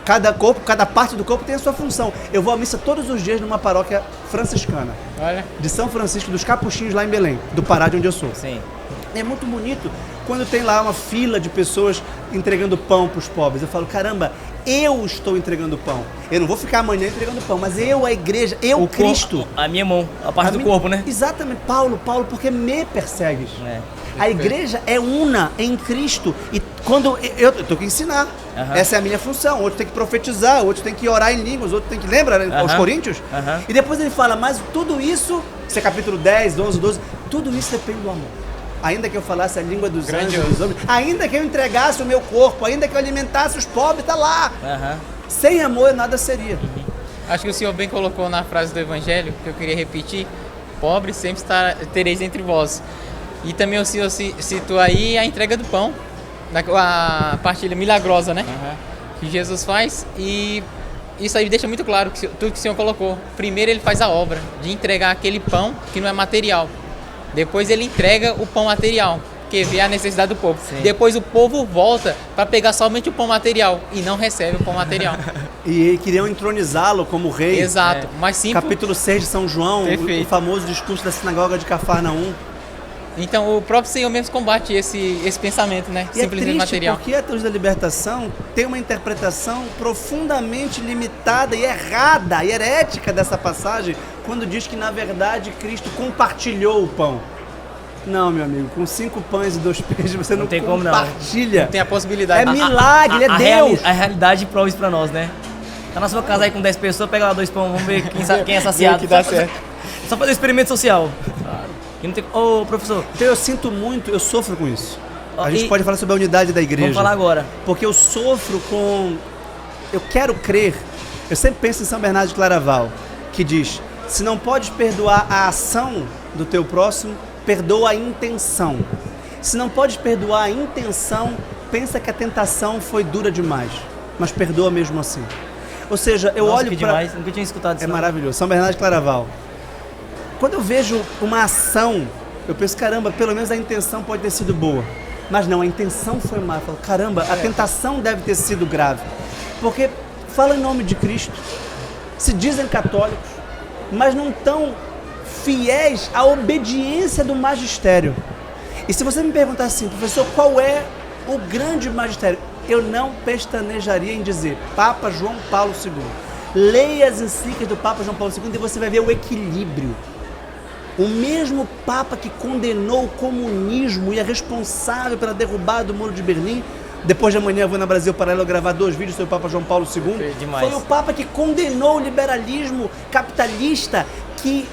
Cada parte do corpo tem a sua função. Eu vou à missa todos os dias numa paróquia franciscana. Olha. De São Francisco dos Capuchinhos, lá em Belém, do Pará, de onde eu sou. Sim. É muito bonito quando tem lá uma fila de pessoas entregando pão para os pobres. Eu falo, caramba, eu estou entregando pão. Eu não vou ficar amanhã entregando pão, mas eu, a igreja, o Cristo. A minha mão, a parte do corpo, né? Exatamente. Paulo, porque me persegues. A igreja é una em Cristo. E quando eu tenho que ensinar. Essa é a minha função. Outro tem que profetizar, outro tem que orar em línguas, outro tem que... Lembra, aos Coríntios? E depois ele fala, mas tudo isso, isso é capítulo 10, 11, 12, tudo isso depende do amor. Ainda que eu falasse a língua dos anjos, dos homens, ainda que eu entregasse o meu corpo, ainda que eu alimentasse os pobres, tá lá. Sem amor nada seria. Acho que o senhor bem colocou na frase do Evangelho, que eu queria repetir, pobres sempre tereis entre vós. E também o senhor citou aí a entrega do pão, a partilha milagrosa, né? Que Jesus faz, e isso aí deixa muito claro que tudo que o senhor colocou. Primeiro ele faz a obra de entregar aquele pão que não é material. Depois ele entrega o pão material, que vê a necessidade do povo. Sim. Depois o povo volta para pegar somente o pão material e não recebe o pão material. E queriam entronizá-lo como rei. Exato. Mas sim. Capítulo 6 de São João, o famoso discurso da sinagoga de Cafarnaum. Então o próprio Senhor mesmo combate esse pensamento, né? E simplesmente material. Porque a teologia da libertação tem uma interpretação profundamente limitada e errada e herética dessa passagem, quando diz que na verdade Cristo compartilhou o pão. Não, meu amigo, com 5 pães e 2 peixes você não tem compartilha. Não tem a possibilidade. É milagre, é Deus. A realidade prova isso pra nós, né? Tá na sua casa aí com 10 pessoas, pega lá 2 pães, vamos ver quem é saciado. Que dá certo. Só fazer um experimento social. Claro. E não tem... Ô, professor. Então eu sinto muito, eu sofro com isso. A gente pode falar sobre a unidade da igreja. Vamos falar agora. Porque eu sofro com... Eu quero crer. Eu sempre penso em São Bernardo de Claraval, que diz: se não podes perdoar a ação do teu próximo, perdoa a intenção. Se não podes perdoar a intenção, pensa que a tentação foi dura demais, mas perdoa mesmo assim. Ou seja, eu olho para... demais, nunca tinha escutado isso. É maravilhoso. São Bernardo de Claraval. Quando eu vejo uma ação, eu penso, caramba, pelo menos a intenção pode ter sido boa. Mas não, a intenção foi má. Eu falo, caramba, a tentação deve ter sido grave. Porque fala em nome de Cristo, se dizem católicos, mas não estão fiéis à obediência do magistério. E se você me perguntar assim, professor, qual é o grande magistério? Eu não pestanejaria em dizer Papa João Paulo II. Leia as encíclicas do Papa João Paulo II e você vai ver o equilíbrio. O mesmo Papa que condenou o comunismo e é responsável pela derrubada do Muro de Berlim. Depois de amanhã eu vou na Brasil Paralelo gravar 2 vídeos sobre o Papa João Paulo II. Foi o Papa que condenou o liberalismo capitalista, que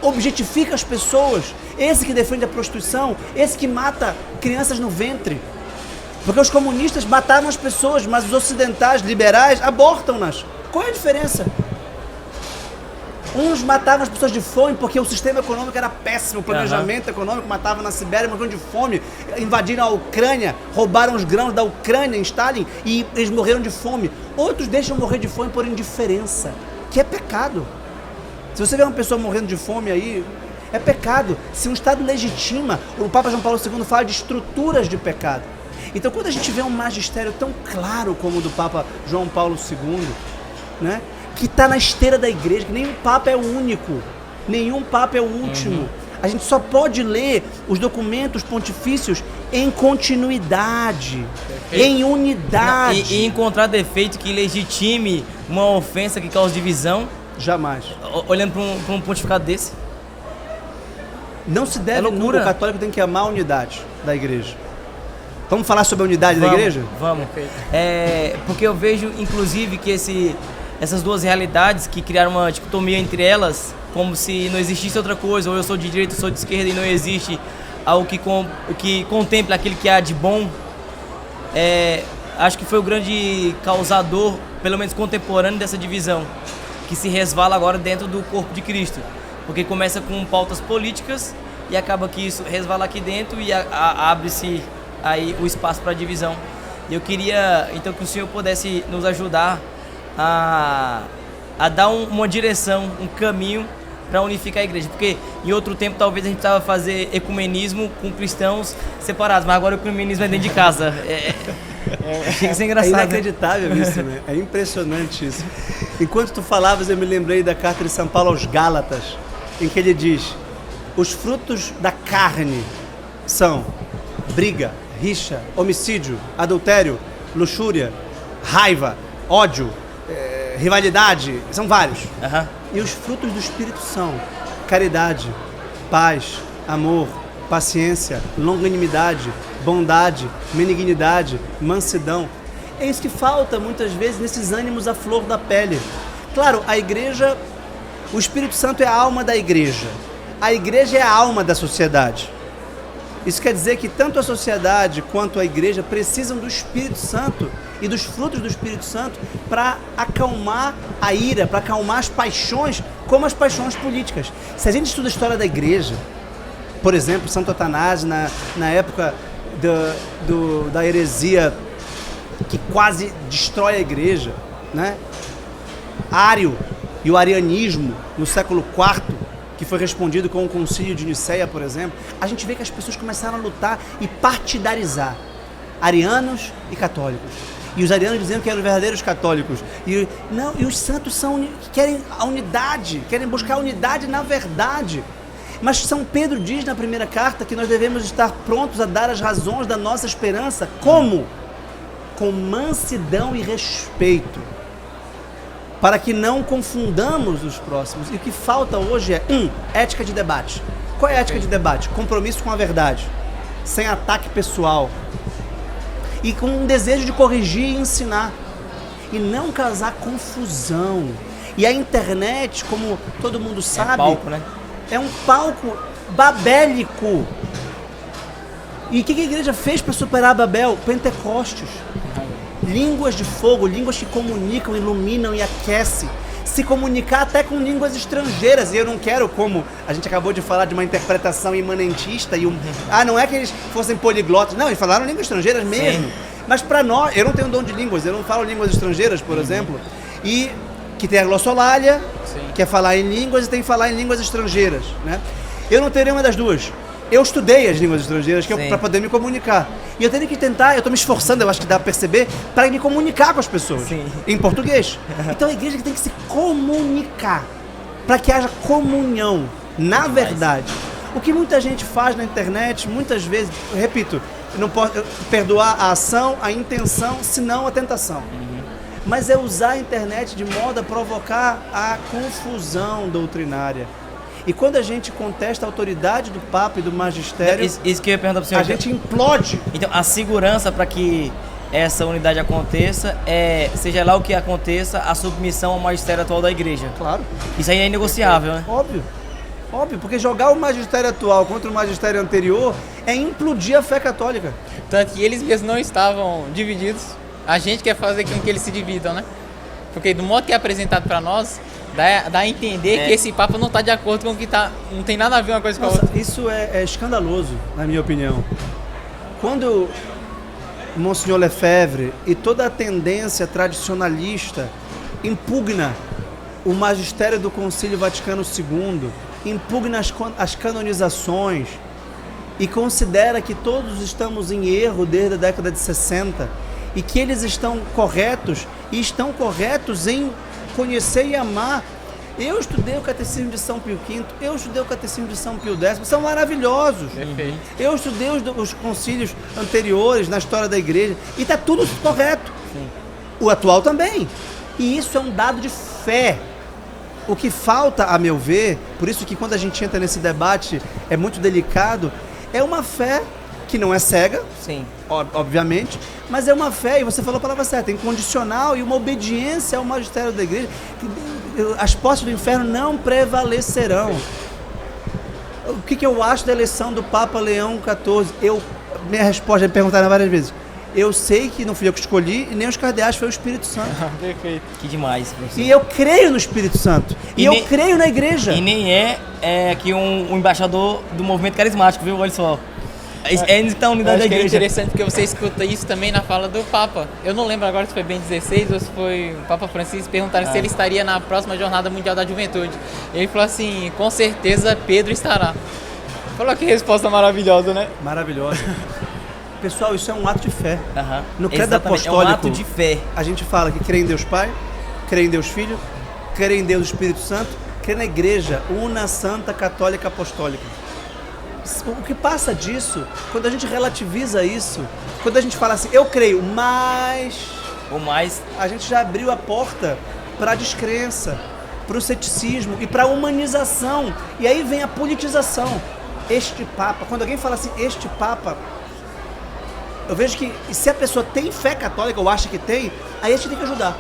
objetifica as pessoas. Esse que defende a prostituição, esse que mata crianças no ventre. Porque os comunistas matavam as pessoas, mas os ocidentais, liberais, abortam-nas. Qual é a diferença? Uns matavam as pessoas de fome porque o sistema econômico era péssimo, o planejamento econômico matava na Sibéria, morreram de fome, invadiram a Ucrânia, roubaram os grãos da Ucrânia em Stalin e eles morreram de fome. Outros deixam morrer de fome por indiferença, que é pecado. Se você vê uma pessoa morrendo de fome aí, é pecado. Se um Estado legitima, o Papa João Paulo II fala de estruturas de pecado. Então quando a gente vê um magistério tão claro como o do Papa João Paulo II, né? Que está na esteira da igreja, que nenhum Papa é o único, nenhum Papa é o último. A gente só pode ler os documentos pontifícios em continuidade, em unidade. E encontrar defeito que legitime uma ofensa que cause divisão? Jamais. Olhando para um pontificado desse? Não se deve, nunca, o católico tem que amar a unidade da igreja. Vamos falar sobre a unidade da igreja? Vamos. Porque eu vejo, inclusive, que essas duas realidades que criaram uma dicotomia entre elas, como se não existisse outra coisa, ou eu sou de direita, eu sou de esquerda, e não existe algo que contemple aquilo que há de bom, acho que foi o grande causador, pelo menos contemporâneo, dessa divisão, que se resvala agora dentro do corpo de Cristo, porque começa com pautas políticas e acaba que isso resvala aqui dentro e abre-se aí o espaço para divisão. E eu queria então que o senhor pudesse nos ajudar a dar uma direção, um caminho para unificar a igreja, porque em outro tempo talvez a gente precisava fazer ecumenismo com cristãos separados, mas agora o ecumenismo é dentro de casa. Chega a ser engraçado. É inacreditável isso, né? É impressionante isso. Enquanto tu falavas, eu me lembrei da carta de São Paulo aos Gálatas, em que ele diz: os frutos da carne são briga, rixa, homicídio, adultério, luxúria, raiva, ódio, rivalidade, são vários. E os frutos do Espírito são caridade, paz, amor, paciência, longanimidade, bondade, benignidade, mansidão. É isso que falta muitas vezes nesses ânimos à flor da pele. Claro, a igreja, o Espírito Santo é a alma da igreja. A igreja é a alma da sociedade. Isso quer dizer que tanto a sociedade quanto a igreja precisam do Espírito Santo e dos frutos do Espírito Santo para acalmar a ira, para acalmar as paixões, como as paixões políticas. Se a gente estuda a história da igreja, por exemplo, Santo Atanásio, na época da heresia que quase destrói a igreja, né? Ário e o arianismo no século IV, que foi respondido com o Concílio de Nicéia, por exemplo, a gente vê que as pessoas começaram a lutar e partidarizar arianos e católicos. E os arianos diziam que eram verdadeiros católicos. E os santos querem a unidade, querem buscar a unidade na verdade. Mas São Pedro diz na primeira carta que nós devemos estar prontos a dar as razões da nossa esperança. Como? Com mansidão e respeito, para que não confundamos os próximos. E o que falta hoje é, ética de debate. Qual é a ética de debate? Compromisso com a verdade, sem ataque pessoal, e com um desejo de corrigir e ensinar, e não causar confusão. E a internet, como todo mundo sabe, palco, né? É um palco babélico. E o que a igreja fez para superar Babel? Pentecostes. Línguas de fogo, línguas que comunicam, iluminam e aquecem. Se comunicar até com línguas estrangeiras. E eu não quero, como a gente acabou de falar, de uma interpretação imanentista. Não é que eles fossem poliglotas. Não, eles falaram línguas estrangeiras mesmo. Sim. Mas para nós, eu não tenho dom de línguas. Eu não falo línguas estrangeiras, por exemplo. E que tem a glossolalia, que é falar em línguas, e tem que falar em línguas estrangeiras, né? Eu não terei uma das duas. Eu estudei as línguas estrangeiras para poder me comunicar. E eu tenho que tentar, eu estou me esforçando, eu acho que dá para perceber, para me comunicar com as pessoas. Sim. Em português. Então a igreja tem que se comunicar, para que haja comunhão, na verdade. O que muita gente faz na internet, muitas vezes, eu repito, eu não posso perdoar a ação, a intenção, senão a tentação. Mas é usar a internet de modo a provocar a confusão doutrinária. E quando a gente contesta a autoridade do Papa e do magistério, isso que eu ia perguntar para o senhor. A gente implode. Então, a segurança para que essa unidade aconteça seja lá o que aconteça, a submissão ao magistério atual da igreja. Claro. Isso aí é inegociável, né? Óbvio, porque jogar o magistério atual contra o magistério anterior é implodir a fé católica. Tanto que eles mesmos não estavam divididos. A gente quer fazer com que eles se dividam, né? Porque do modo que é apresentado para nós, dá a entender que esse Papa não está de acordo com o que está. Não tem nada a ver uma coisa com a outra. Isso é escandaloso, na minha opinião. Quando Monsenhor Lefebvre e toda a tendência tradicionalista impugna o magistério do Concílio Vaticano II, impugna as canonizações e considera que todos estamos em erro desde a década de 60 e que eles estão corretos em conhecer e amar. Eu estudei o Catecismo de São Pio V, eu estudei o Catecismo de São Pio X, são maravilhosos. Perfeito. Eu estudei os concílios anteriores na história da igreja e está tudo correto. Sim. O atual também. E isso é um dado de fé. O que falta, a meu ver, por isso que quando a gente entra nesse debate é muito delicado, é uma fé que não é cega, sim, obviamente, mas é uma fé, e você falou a palavra certa, incondicional e uma obediência ao magistério da igreja. As portas do inferno não prevalecerão. O que eu acho da eleição do Papa Leão XIV? Minha resposta é perguntada várias vezes. Eu sei que não fui eu que escolhi e nem os cardeais, foi o Espírito Santo. Perfeito. Que demais, professor. E eu creio no Espírito Santo. E eu creio na igreja. E nem é aqui um embaixador do movimento carismático, viu? Olha só. Então, unidade da igreja. É interessante porque você escuta isso também na fala do Papa. Eu não lembro agora se foi Bento XVI ou se foi o Papa Francisco. Perguntaram se ele estaria na próxima Jornada Mundial da Juventude. Ele falou assim, com certeza Pedro estará. Falou que resposta maravilhosa, né? Maravilhosa. Pessoal, isso é um ato de fé. No credo Exatamente, apostólico, é um ato de fé. A gente fala que crê em Deus Pai, crê em Deus Filho, crê em Deus Espírito Santo, crê na Igreja Una, Santa, Católica, Apostólica. O que passa disso, quando a gente relativiza isso, quando a gente fala assim, eu creio, mas a gente já abriu a porta para a descrença, para o ceticismo e para a humanização. E aí vem a politização. Este Papa, quando alguém fala assim, este Papa, eu vejo que se a pessoa tem fé católica ou acha que tem, aí a gente tem que ajudar.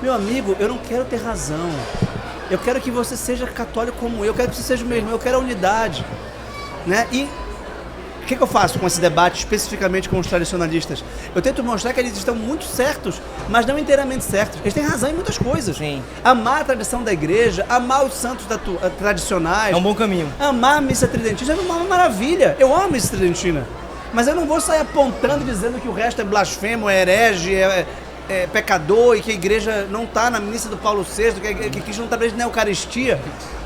Meu amigo, eu não quero ter razão. Eu quero que você seja católico como eu quero que você seja o mesmo, eu quero a unidade. Né? E o que eu faço com esse debate, especificamente com os tradicionalistas? Eu tento mostrar que eles estão muito certos, mas não inteiramente certos. Eles têm razão em muitas coisas. Sim. Amar a tradição da igreja, amar os santos tradicionais. É um bom caminho. Amar a missa tridentina é uma maravilha. Eu amo a missa tridentina. Mas eu não vou sair apontando dizendo que o resto é blasfemo, é herege, é pecador e que a igreja não está na missa do Paulo VI, que Cristo não está presente na Eucaristia.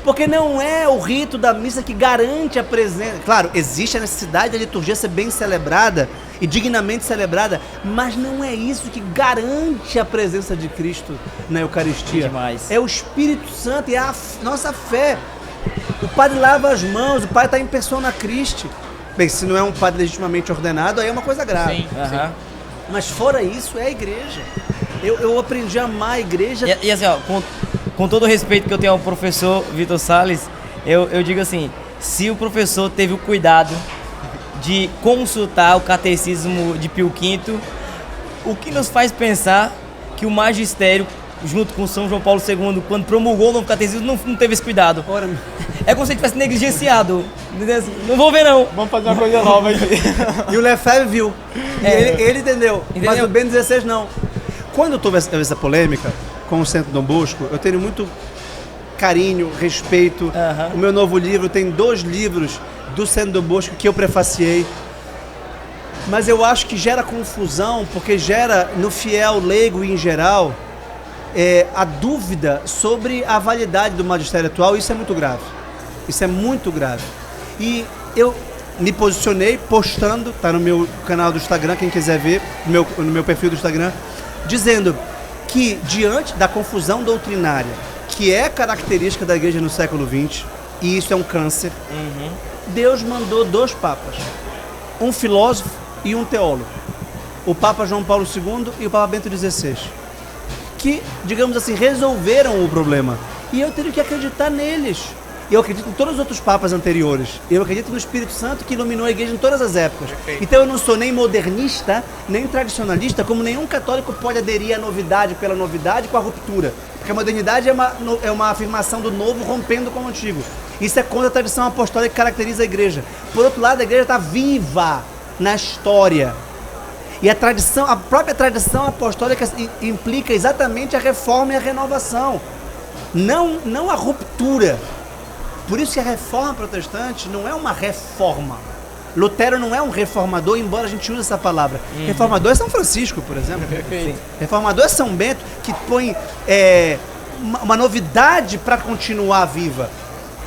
Porque não é o rito da missa que garante a presença. Claro, existe a necessidade da liturgia ser bem celebrada e dignamente celebrada, mas não é isso que garante a presença de Cristo na Eucaristia. Demais. É o Espírito Santo e a nossa fé. O padre lava as mãos, o padre está em persona Christi. Bem, se não é um padre legitimamente ordenado, aí é uma coisa grave. Sim. Mas fora isso, é a igreja. Eu aprendi a amar a igreja. E assim, ó, com todo o respeito que eu tenho ao professor Vitor Salles, eu digo assim, se o professor teve o cuidado de consultar o catecismo de Pio V, o que nos faz pensar que o magistério junto com São João Paulo II, quando promulgou o novo catecismo, não teve esse cuidado. Ora, É como se ele tivesse negligenciado. Não vou ver, não. Vamos fazer uma coisa nova aqui. e o Lefebvre viu. E ele entendeu. Mas o Bento XVI não. Quando houve essa polêmica com o Centro Dom Bosco, eu tenho muito carinho, respeito. O meu novo livro tem 2 livros do Centro Dom Bosco que eu prefaciei. Mas eu acho que gera confusão, porque gera no fiel leigo em geral a dúvida sobre a validade do magistério atual. Isso é muito grave. Isso é muito grave. E eu me posicionei postando, tá no meu canal do Instagram, quem quiser ver, no meu perfil do Instagram, dizendo que diante da confusão doutrinária, que é característica da igreja no século XX, e isso é um câncer, Deus mandou 2 papas, um filósofo e um teólogo, o Papa João Paulo II e o Papa Bento XVI, que, digamos assim, resolveram o problema. E eu tenho que acreditar neles. Eu acredito em todos os outros papas anteriores. Eu acredito no Espírito Santo que iluminou a igreja em todas as épocas. Perfeito. Então eu não sou nem modernista, nem tradicionalista, como nenhum católico pode aderir à novidade pela novidade com a ruptura. Porque a modernidade é uma afirmação do novo rompendo com o antigo. Isso é contra a tradição apostólica que caracteriza a igreja. Por outro lado, a igreja está viva na história. E a própria tradição apostólica implica exatamente a reforma e a renovação. Não a ruptura. Por isso que a reforma protestante não é uma reforma. Lutero não é um reformador, embora a gente use essa palavra. Reformador é São Francisco, por exemplo. Perfeito. Reformador é São Bento, que põe uma novidade para continuar viva.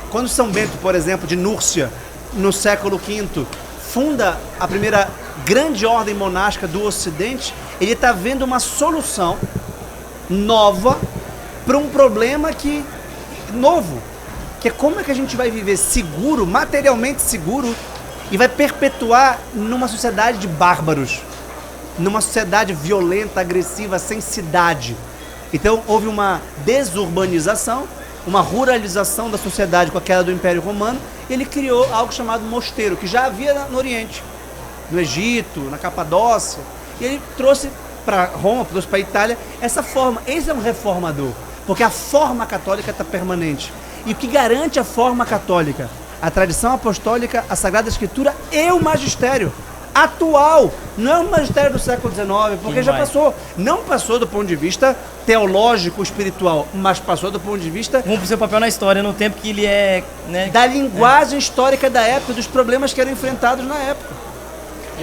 Quando São Bento, por exemplo, de Núrcia, no século V, funda a primeira grande ordem monástica do Ocidente, ele está vendo uma solução nova para um problema novo. Que é como é que a gente vai viver seguro, materialmente seguro, e vai perpetuar numa sociedade de bárbaros, numa sociedade violenta, agressiva, sem cidade. Então houve uma desurbanização, uma ruralização da sociedade com a queda do Império Romano, e ele criou algo chamado mosteiro, que já havia no Oriente, no Egito, na Capadócia, e ele trouxe para Roma, trouxe para a Itália, essa forma. Esse é um reformador, porque a forma católica está permanente. E o que garante a forma católica? A tradição apostólica, a Sagrada Escritura e o magistério atual. Não é o magistério do século XIX, porque já passou. Não passou do ponto de vista teológico, espiritual, mas passou do ponto de vista... Cumpre seu papel na história, no tempo que ele é... Né? Da linguagem histórica da época, dos problemas que eram enfrentados na época.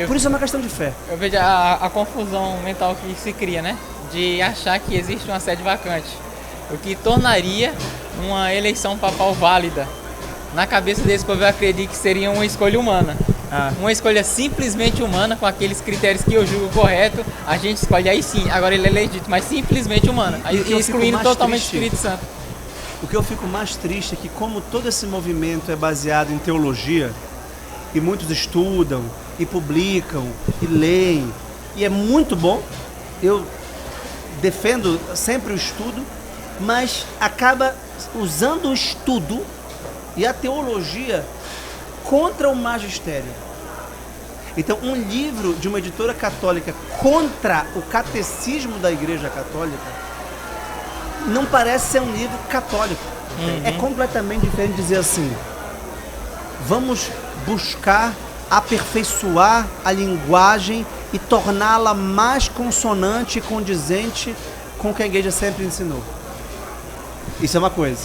Por isso é uma questão de fé. Eu vejo a confusão mental que se cria, né? De achar que existe uma sede vacante. O que tornaria uma eleição papal válida. Na cabeça desse povo, eu acredito que seria uma escolha humana. Uma escolha simplesmente humana, com aqueles critérios que eu julgo correto, a gente escolhe aí sim. Agora ele é legítimo, mas simplesmente humana. Excluindo totalmente o Espírito Santo. O que eu fico mais triste é que, como todo esse movimento é baseado em teologia, e muitos estudam, e publicam, e leem, e é muito bom, eu defendo sempre o estudo, mas acaba usando o estudo e a teologia contra o magistério. Então, um livro de uma editora católica contra o catecismo da Igreja Católica não parece ser um livro católico. É completamente diferente de dizer assim: vamos buscar aperfeiçoar a linguagem e torná-la mais consonante e condizente com o que a Igreja sempre ensinou. Isso é uma coisa.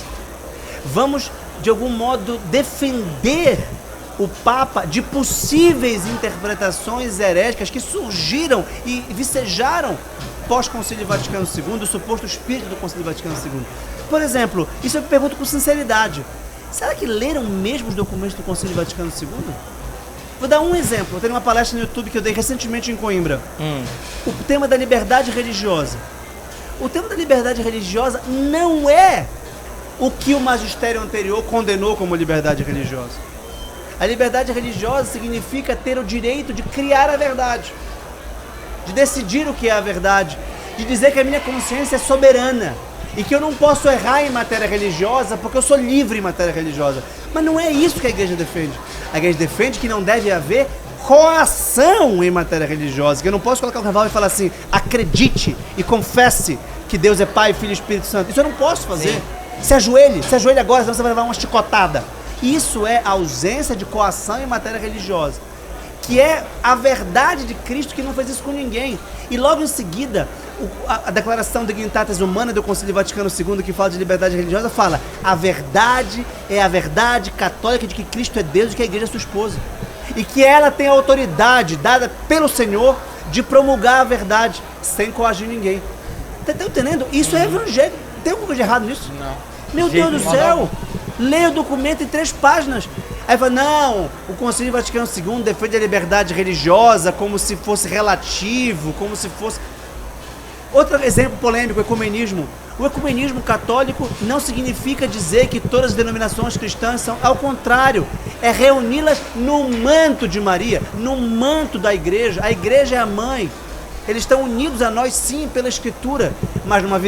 Vamos, de algum modo, defender o Papa de possíveis interpretações heréticas que surgiram e vicejaram pós-Concílio Vaticano II, o suposto espírito do Concílio Vaticano II. Por exemplo, isso eu me pergunto com sinceridade: será que leram mesmo os documentos do Concílio Vaticano II? Vou dar um exemplo. Eu tenho uma palestra no YouTube que eu dei recentemente em Coimbra. O tema da liberdade religiosa. O tema da liberdade religiosa não é o que o magistério anterior condenou como liberdade religiosa. A liberdade religiosa significa ter o direito de criar a verdade, de decidir o que é a verdade, de dizer que a minha consciência é soberana e que eu não posso errar em matéria religiosa porque eu sou livre em matéria religiosa. Mas não é isso que a igreja defende. A igreja defende que não deve haver coação em matéria religiosa, que eu não posso colocar um revólver e falar assim: acredite e confesse que Deus é Pai, Filho e Espírito Santo. Isso eu não posso fazer. Sim. Se ajoelhe agora, senão você vai levar uma chicotada. Isso é a ausência de coação em matéria religiosa, que é a verdade de Cristo, que não fez isso com ninguém. E logo em seguida, a Declaração Dignitatis Humana do Concílio Vaticano II, que fala de liberdade religiosa, fala: a verdade é a verdade católica de que Cristo é Deus e que a igreja é sua esposa. E que ela tem a autoridade dada pelo Senhor de promulgar a verdade sem coagir ninguém. Tá entendendo? Isso é evangelho. Tem alguma coisa de errado nisso? Não. Meu Deus do céu! Leia o documento em 3 páginas. Aí fala: não, o Concílio Vaticano II defende a liberdade religiosa como se fosse relativo, como se fosse... Outro exemplo polêmico, o ecumenismo. O ecumenismo católico não significa dizer que todas as denominações cristãs são, ao contrário, é reuni-las no manto de Maria, no manto da igreja. A igreja é a mãe. Eles estão unidos a nós, sim, pela Escritura, mas numa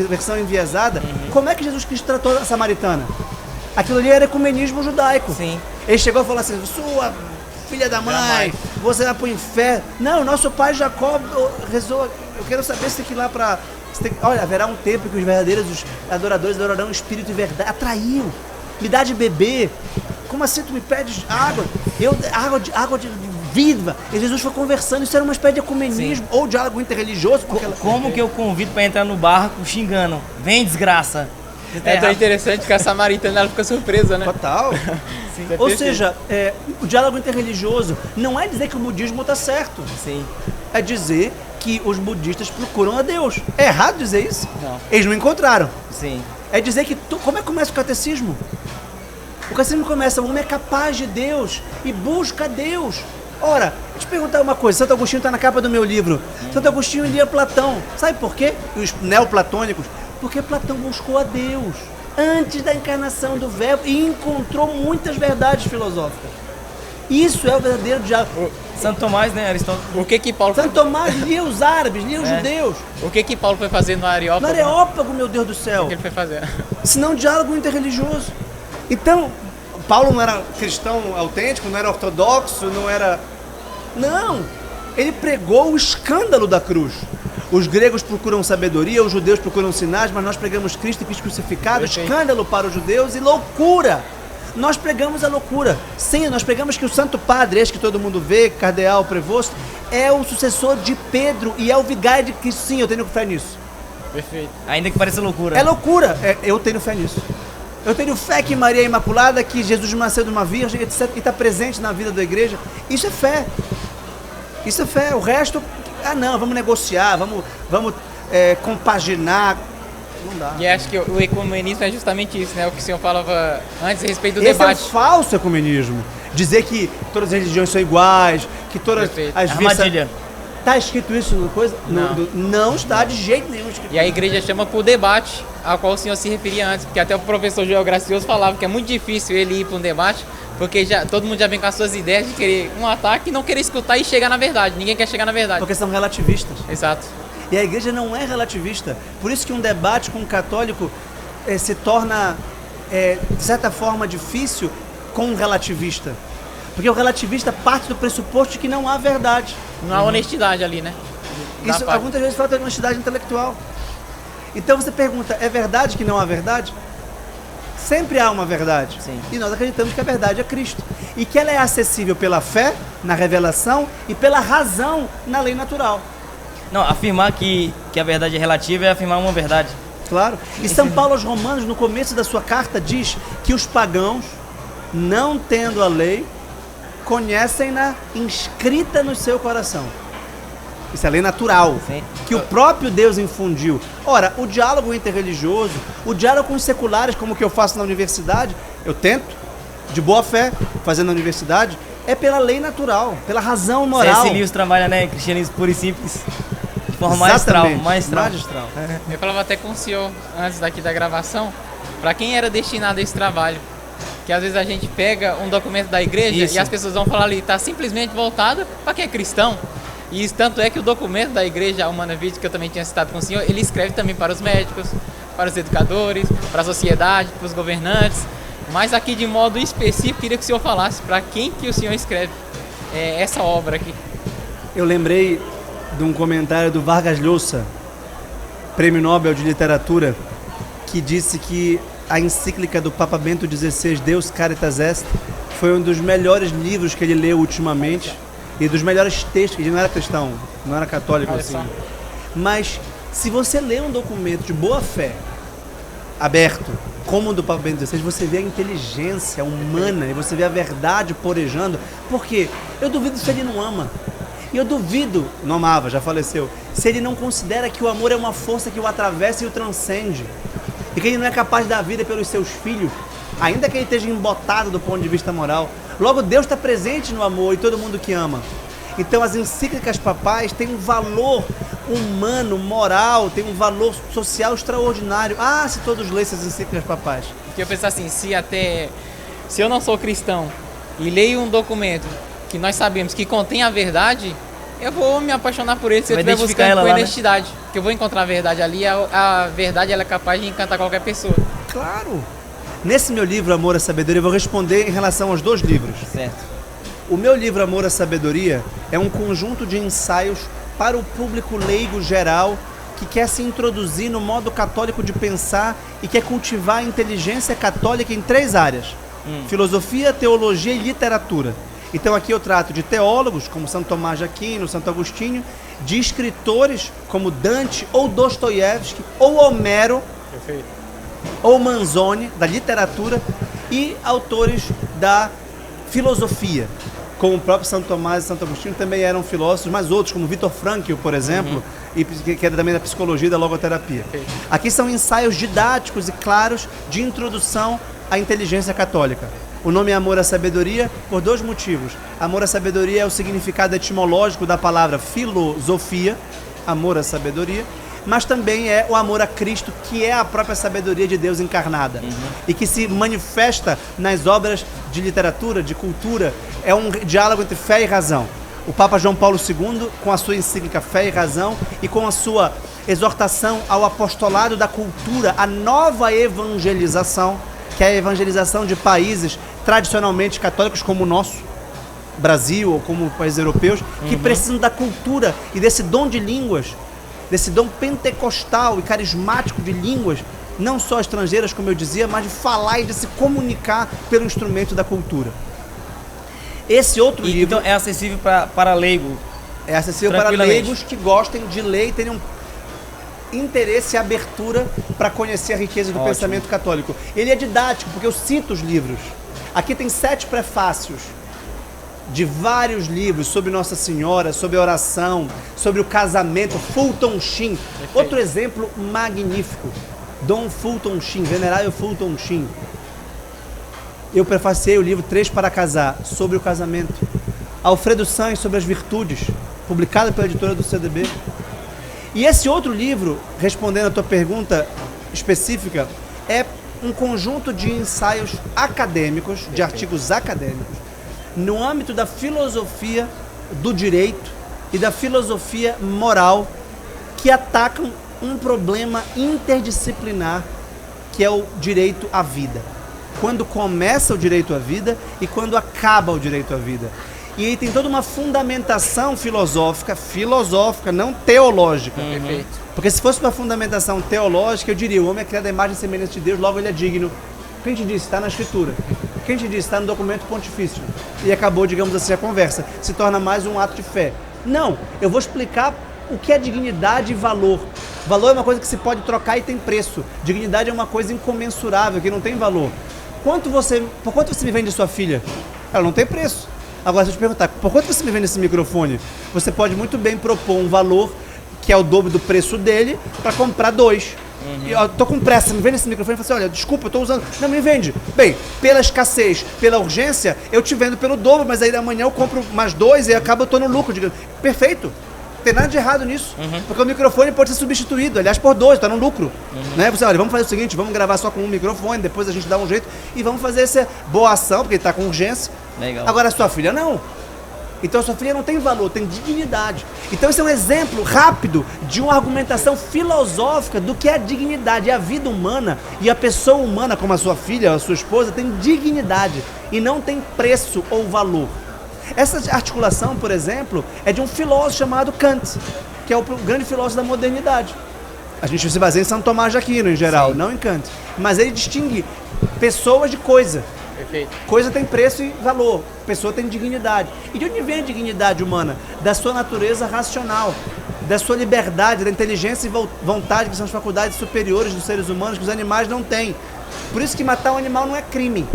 versão enviesada. Como é que Jesus Cristo tratou a samaritana? Aquilo ali era ecumenismo judaico. Sim. Ele chegou e falou assim: sua filha da mãe, você vai para o inferno. Não, nosso pai Jacó rezou. Eu quero saber se tem que ir lá para... Olha, haverá um tempo que os verdadeiros adoradores adorarão espírito e verdade. Atraiu. Me dá de beber. Como assim tu me pedes água? Água de vida. E Jesus foi conversando. Isso era uma espécie de ecumenismo. Sim. Ou diálogo interreligioso. Como que eu convido para entrar no barco xingando? Vem, desgraça. É tão interessante que a samaritana ela fica surpresa, né? Total. Sim. Ou seja, o diálogo interreligioso não é dizer que o budismo está certo. Sim. É dizer que os budistas procuram a Deus. É errado dizer isso? Não. Eles não encontraram. Sim. É dizer que... Como é que começa o catecismo? O catecismo começa: o homem é capaz de Deus e busca Deus. Ora, deixa eu te perguntar uma coisa. Santo Agostinho está na capa do meu livro. Santo Agostinho lia Platão. Sabe por quê? Os neoplatônicos. Porque Platão buscou a Deus antes da encarnação do Verbo e encontrou muitas verdades filosóficas. Isso é o verdadeiro diálogo. Santo Tomás, né, Aristóteles? O que Paulo... Santo Tomás lia os árabes, lia os judeus. O que Paulo foi fazer no Areópago? No Areópago, meu Deus do céu. O que ele foi fazer? Senão diálogo interreligioso. Então, Paulo não era cristão autêntico, não era ortodoxo, não era... Não! Ele pregou o escândalo da cruz. Os gregos procuram sabedoria, os judeus procuram sinais, mas nós pregamos Cristo e Cristo crucificado. Escândalo para os judeus e loucura. Nós pregamos a loucura. Sim, nós pregamos que o Santo Padre, esse que todo mundo vê, cardeal, prevosto, é o sucessor de Pedro e é o vigário de Cristo. Sim, eu tenho fé nisso. Perfeito. Ainda que pareça loucura. É loucura. Eu tenho fé nisso. Eu tenho fé que Maria é Imaculada, que Jesus nasceu de uma virgem, etc. E está presente na vida da igreja. Isso é fé. Isso é fé. O resto... não, vamos negociar, vamos compaginar. Não dá. E acho que o ecumenismo é justamente isso, né? O que o senhor falava antes a respeito do Esse debate. É um falso ecumenismo. Dizer que todas as religiões são iguais, que todas as armadilha. Está escrito isso no coisa? Não. Não está de jeito nenhum escrito. E a igreja chama por debate, ao qual o senhor se referia antes, porque até o professor Joel Gracioso falava que é muito difícil ele ir para um debate, porque todo mundo já vem com as suas ideias de querer um ataque e não querer escutar e chegar na verdade. Ninguém quer chegar na verdade. Porque são relativistas. Exato. E a igreja não é relativista. Por isso que um debate com um católico se torna, de certa forma, difícil com um relativista. Porque o relativista parte do pressuposto de que não há verdade. Não há honestidade ali, né? Isso muitas vezes falta de honestidade intelectual. Então você pergunta: é verdade que não há verdade? Sempre há uma verdade. Sim. E nós acreditamos que a verdade é Cristo. E que ela é acessível pela fé, na revelação, e pela razão, na lei natural. Não, afirmar que a verdade é relativa é afirmar uma verdade. Claro. E São Paulo aos Romanos, no começo da sua carta, diz que os pagãos, não tendo a lei, conhecem-na inscrita no seu coração. Isso é lei natural. Sim. Que o próprio Deus infundiu. Ora, o diálogo interreligioso, o diálogo com os seculares, como o que eu faço na universidade, eu tento, de boa fé, fazendo na universidade, é pela lei natural, pela razão moral. C.S. Lewis trabalha, né, cristianismo puro e simples, de forma magistral. Eu falava até com o senhor, antes daqui da gravação, para quem era destinado a esse trabalho. Que às vezes a gente pega um documento da igreja e as pessoas vão falar ali, está simplesmente voltada para quem é cristão. E isso tanto é que o documento da igreja Humana Vitae, que eu também tinha citado com o senhor, ele escreve também para os médicos, para os educadores, para a sociedade, para os governantes. Mas aqui de modo específico, queria que o senhor falasse para quem que o senhor escreve essa obra aqui. Eu lembrei de um comentário do Vargas Llosa, prêmio Nobel de Literatura, que disse que a encíclica do Papa Bento XVI, Deus Caritas Est, foi um dos melhores livros que ele leu ultimamente e dos melhores textos, que ele não era cristão, não era católico assim. Mas se você lê um documento de boa fé, aberto, como o do Papa Bento XVI, você vê a inteligência humana e você vê a verdade porejando. Por quê? Eu duvido se ele não ama. E eu duvido, não amava, já faleceu, se ele não considera que o amor é uma força que o atravessa e o transcende. E que ele não é capaz de dar vida pelos seus filhos, ainda que ele esteja embotado do ponto de vista moral. Logo, Deus está presente no amor e todo mundo que ama. Então, as encíclicas papais têm um valor humano, moral, tem um valor social extraordinário. Ah, se todos lessem as encíclicas papais. Porque eu penso assim, se eu não sou cristão e leio um documento que nós sabemos que contém a verdade, eu vou me apaixonar por ele se eu estiver buscando com honestidade. Né? Porque eu vou encontrar a verdade ali, a verdade ela é capaz de encantar qualquer pessoa. Claro! Nesse meu livro, Amor à Sabedoria, eu vou responder em relação aos 2 livros. Certo. O meu livro, Amor à Sabedoria, é um conjunto de ensaios para o público leigo geral que quer se introduzir no modo católico de pensar e quer cultivar a inteligência católica em 3 áreas. Filosofia, teologia e literatura. Então aqui eu trato de teólogos, como Santo Tomás de Aquino, Santo Agostinho, de escritores como Dante ou Dostoiévski, ou Homero, perfeito, ou Manzoni, da literatura, e autores da filosofia, como o próprio Santo Tomás e Santo Agostinho também eram filósofos, mas outros, como Viktor Frankl, por exemplo, e que era também da psicologia e da logoterapia. Perfeito. Aqui são ensaios didáticos e claros de introdução à inteligência católica. O nome é Amor à Sabedoria por 2 motivos. Amor à Sabedoria é o significado etimológico da palavra filosofia, amor à sabedoria, mas também é o amor a Cristo, que é a própria sabedoria de Deus encarnada, e que se manifesta nas obras de literatura, de cultura. É um diálogo entre fé e razão. O Papa João Paulo II, com a sua encíclica Fé e Razão e com a sua exortação ao apostolado da cultura, a nova evangelização, que é a evangelização de países tradicionalmente católicos como o nosso, Brasil, ou como países europeus, que precisam da cultura e desse dom de línguas, desse dom pentecostal e carismático de línguas, não só estrangeiras, como eu dizia, mas de falar e de se comunicar pelo instrumento da cultura. Esse outro livro... Então é acessível para leigo? É acessível para leigos que gostem de ler e tenham interesse e abertura para conhecer a riqueza do pensamento católico. Ele é didático, porque eu cito os livros. Aqui tem 7 prefácios de vários livros sobre Nossa Senhora, sobre a oração, sobre o casamento. Fulton Sheen, outro exemplo magnífico. Dom Fulton Sheen, Venerável Fulton Sheen. Eu prefaciei o livro 3 para Casar, sobre o casamento. Alfredo Sanz, sobre as virtudes, publicado pela editora do CDB. E esse outro livro, respondendo a tua pergunta específica, é um conjunto de ensaios acadêmicos, de artigos acadêmicos, no âmbito da filosofia do direito e da filosofia moral, que atacam um problema interdisciplinar, que é o direito à vida. Quando começa o direito à vida e quando acaba o direito à vida. E aí tem toda uma fundamentação filosófica, não teológica. Porque se fosse uma fundamentação teológica, eu diria, o homem é criado à imagem e semelhança de Deus, logo ele é digno. Quem te disse? Está na Escritura. Quem te disse? Está no documento pontifício. E acabou, digamos assim, a conversa. Se torna mais um ato de fé. Não, eu vou explicar o que é dignidade e valor. Valor é uma coisa que se pode trocar e tem preço. Dignidade é uma coisa incomensurável, que não tem valor. Por quanto você me vende sua filha? Ela não tem preço. Agora, se eu te perguntar, por quanto você me vende esse microfone? Você pode muito bem propor um valor que é o dobro do preço dele para comprar 2. E eu tô com pressa, me vende esse microfone e fala assim, olha, desculpa, eu tô usando. Não, me vende. Bem, pela escassez, pela urgência, eu te vendo pelo dobro, mas aí amanhã eu compro mais 2 e acaba eu tô no lucro. Digamos. Perfeito. Não tem nada de errado nisso. Porque o microfone pode ser substituído, aliás, por 2, tá no lucro. Né? Você, olha, vamos fazer o seguinte, vamos gravar só com um microfone, depois a gente dá um jeito e vamos fazer essa boa ação, porque ele tá com urgência. Legal. Agora a sua filha não. Então a sua filha não tem valor, tem dignidade. Então esse é um exemplo rápido de uma argumentação filosófica do que é a dignidade. E a vida humana e a pessoa humana, como a sua filha, a sua esposa, tem dignidade e não tem preço ou valor. Essa articulação, por exemplo, é de um filósofo chamado Kant, que é o grande filósofo da modernidade. A gente se baseia em São Tomás de Aquino, em geral, não em Kant. Mas ele distingue pessoas de coisa. Perfeito. Coisa tem preço e valor, pessoa tem dignidade. E de onde vem a dignidade humana? Da sua natureza racional, da sua liberdade, da inteligência e vontade, que são as faculdades superiores dos seres humanos que os animais não têm. Por isso que matar um animal não é crime.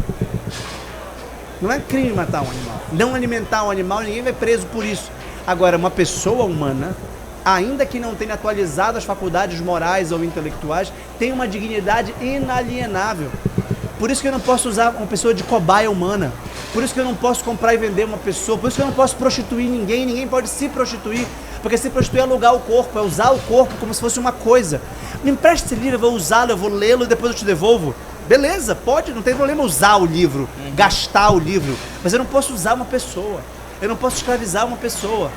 Não é crime matar um animal. Não alimentar um animal, ninguém vai preso por isso. Agora, uma pessoa humana, ainda que não tenha atualizado as faculdades morais ou intelectuais, tem uma dignidade inalienável. Por isso que eu não posso usar uma pessoa de cobaia humana. Por isso que eu não posso comprar e vender uma pessoa. Por isso que eu não posso prostituir ninguém. Ninguém pode se prostituir. Porque se prostituir é alugar o corpo, é usar o corpo como se fosse uma coisa. Me empreste esse livro, eu vou usá-lo, eu vou lê-lo e depois eu te devolvo. Beleza, pode, não tem problema usar o livro, gastar o livro. Mas eu não posso usar uma pessoa. Eu não posso escravizar uma pessoa.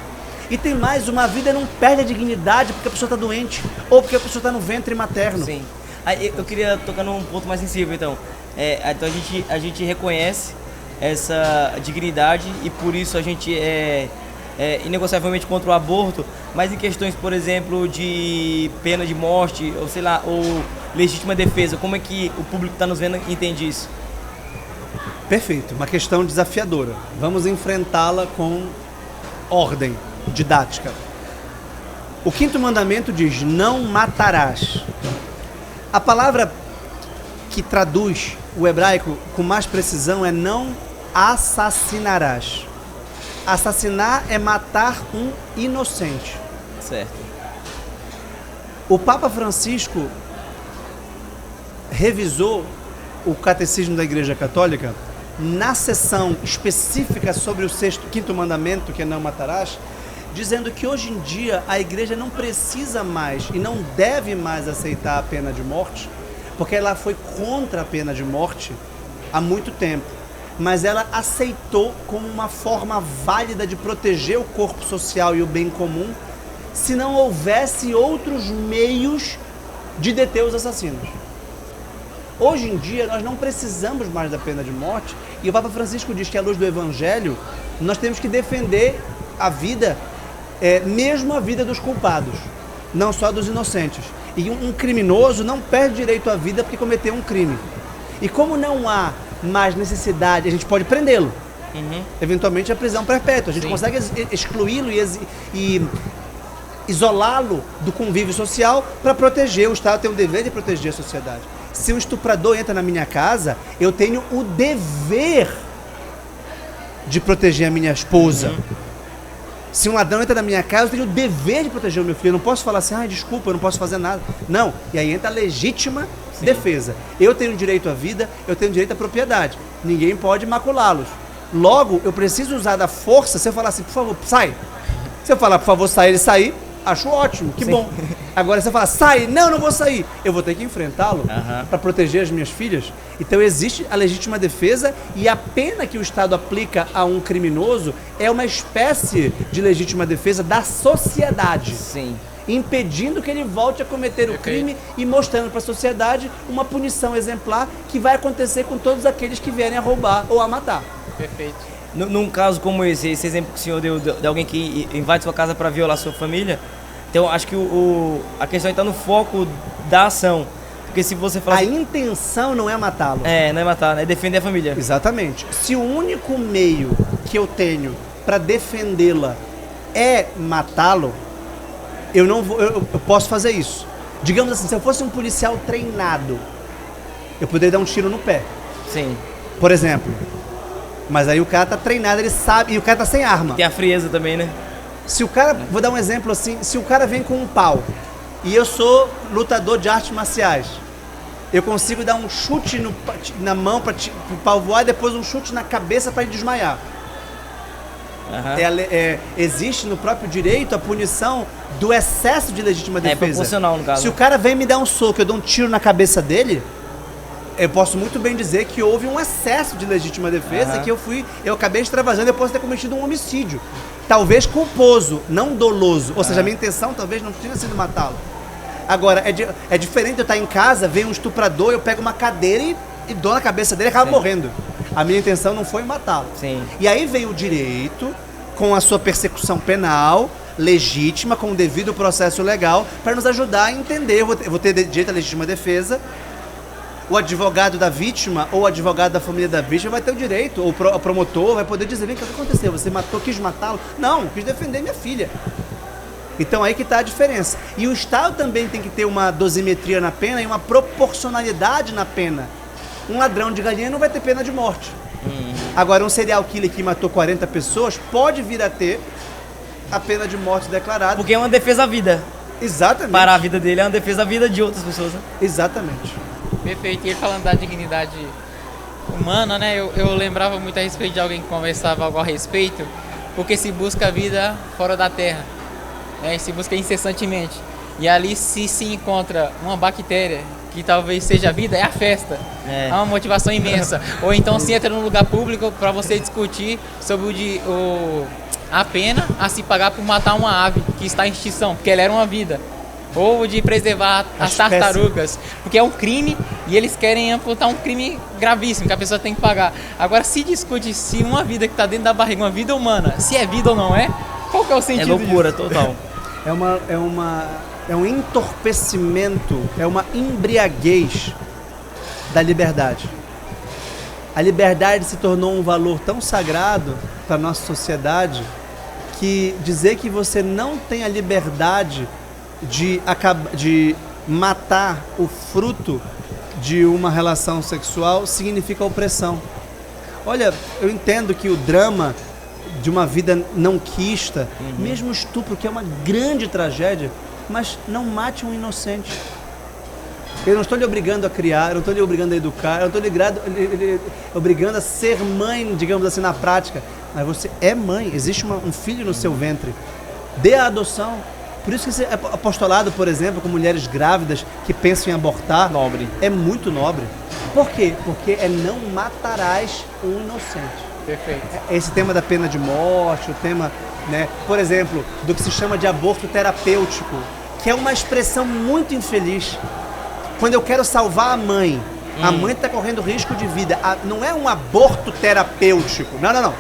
E tem mais, uma vida não perde a dignidade porque a pessoa está doente. Ou porque a pessoa está no ventre materno. Sim. Aí eu queria tocar num ponto mais sensível, então. Então a gente reconhece essa dignidade e por isso a gente é inegociavelmente contra o aborto, mas em questões, por exemplo, de pena de morte, ou sei lá, ou legítima defesa, como é que o público que está nos vendo entende isso? Perfeito, uma questão desafiadora. Vamos enfrentá-la com ordem didática. O 5º mandamento diz: não matarás. A palavra que traduz o hebraico com mais precisão é não assassinarás. Assassinar é matar um inocente. Certo. O Papa Francisco revisou o Catecismo da Igreja Católica na seção específica sobre o 5º mandamento, que é não matarás, dizendo que hoje em dia a Igreja não precisa mais e não deve mais aceitar a pena de morte, porque ela foi contra a pena de morte há muito tempo. Mas ela aceitou como uma forma válida de proteger o corpo social e o bem comum, se não houvesse outros meios de deter os assassinos. Hoje em dia, nós não precisamos mais da pena de morte, e o Papa Francisco diz que, à luz do Evangelho, nós temos que defender a vida, mesmo a vida dos culpados, não só dos inocentes. E um criminoso não perde direito à vida porque cometeu um crime. E como não há mais necessidade, a gente pode prendê-lo. Eventualmente a prisão perpétua. A gente consegue excluí-lo e isolá-lo do convívio social para proteger. O Estado tem o dever de proteger a sociedade. Se um estuprador entra na minha casa, eu tenho o dever de proteger a minha esposa. Se um ladrão entra na minha casa, eu tenho o dever de proteger o meu filho. Eu não posso falar assim, desculpa, eu não posso fazer nada. Não. E aí entra a legítima defesa. Eu tenho direito à vida, eu tenho direito à propriedade. Ninguém pode maculá-los. Logo, eu preciso usar da força. Se eu falar assim, por favor, sai. Se eu falar, por favor, sai, ele sair, acho ótimo, que bom. Agora, se eu falar, sai, não vou sair, eu vou ter que enfrentá-lo para proteger as minhas filhas. Então, existe a legítima defesa e a pena que o Estado aplica a um criminoso é uma espécie de legítima defesa da sociedade. Sim. Impedindo que ele volte a cometer o crime e mostrando para a sociedade uma punição exemplar que vai acontecer com todos aqueles que vierem a roubar ou a matar. Perfeito. Num caso como esse exemplo que o senhor deu de alguém que invade sua casa para violar sua família, então acho que a questão está no foco da ação. Porque se você falar... A intenção não é matá-lo. Não é matar, é defender a família. Exatamente. Se o único meio que eu tenho para defendê-la é matá-lo, eu posso fazer isso. Digamos assim, se eu fosse um policial treinado, eu poderia dar um tiro no pé. Sim. Por exemplo. Mas aí o cara tá treinado, ele sabe, e o cara tá sem arma. Tem a frieza também, né? Se o cara, vou dar um exemplo assim, se o cara vem com um pau, e eu sou lutador de artes marciais, eu consigo dar um chute na mão para o pau voar e depois um chute na cabeça para ele desmaiar. Existe no próprio direito a punição do excesso de legítima defesa. É proporcional no caso. Se o cara vem me dar um soco, eu dou um tiro na cabeça dele, eu posso muito bem dizer que houve um excesso de legítima defesa, que eu acabei extravasando, eu posso ter cometido um homicídio. Talvez culposo, não doloso. Ou seja, a minha intenção talvez não tinha sido matá-lo. Agora, é diferente eu estar em casa, ver um estuprador, eu pego uma cadeira e dou na cabeça dele e acaba morrendo. A minha intenção não foi matá-lo. Sim. E aí vem o direito, com a sua persecução penal, legítima, com o devido processo legal, para nos ajudar a entender. Eu vou ter direito à legítima defesa. O advogado da vítima ou o advogado da família da vítima vai ter o direito, ou o promotor vai poder dizer: vem cá, o que aconteceu? Você matou, quis matá-lo? Não, quis defender minha filha. Então aí que está a diferença. E o Estado também tem que ter uma dosimetria na pena e uma proporcionalidade na pena. Um ladrão de galinha não vai ter pena de morte. Agora, um serial killer que matou 40 pessoas pode vir a ter a pena de morte declarada. Porque é uma defesa à vida. Exatamente. Para a vida dele é uma defesa à vida de outras pessoas, né? Exatamente. Perfeito. E ele falando da dignidade humana, né? Eu lembrava muito a respeito de alguém que conversava algo a respeito, porque se busca a vida fora da terra, né? Se busca incessantemente. E ali se encontra uma bactéria que talvez seja a vida, é a festa. É uma motivação imensa. Ou então se entra num lugar público para você discutir sobre a pena a se pagar por matar uma ave que está em extinção, porque ela era uma vida. Ou de preservar as tartarugas, porque é um crime e eles querem amputar um crime gravíssimo que a pessoa tem que pagar. Agora, se discute se uma vida que está dentro da barriga, uma vida humana, se é vida ou não é, qual que é o sentido disso? É loucura total. É um entorpecimento, é uma embriaguez da liberdade. A liberdade se tornou um valor tão sagrado para a nossa sociedade que dizer que você não tem a liberdade de matar o fruto de uma relação sexual significa opressão. Olha, eu entendo que o drama de uma vida não quista, mesmo estupro, que é uma grande tragédia, mas não mate um inocente. Eu não estou lhe obrigando a criar, eu não estou lhe obrigando a educar, eu não estou lhe obrigando a ser mãe, digamos assim, na prática. Mas você é mãe, existe um filho no seu ventre. Dê a adoção. Por isso que esse apostolado, por exemplo, com mulheres grávidas que pensam em abortar, nobre. É muito nobre. Por quê? Porque não matarás um inocente. Perfeito. Esse tema da pena de morte, o tema, né, por exemplo, do que se chama de aborto terapêutico, que é uma expressão muito infeliz. Quando eu quero salvar a mãe está correndo risco de vida. Não é um aborto terapêutico. Não.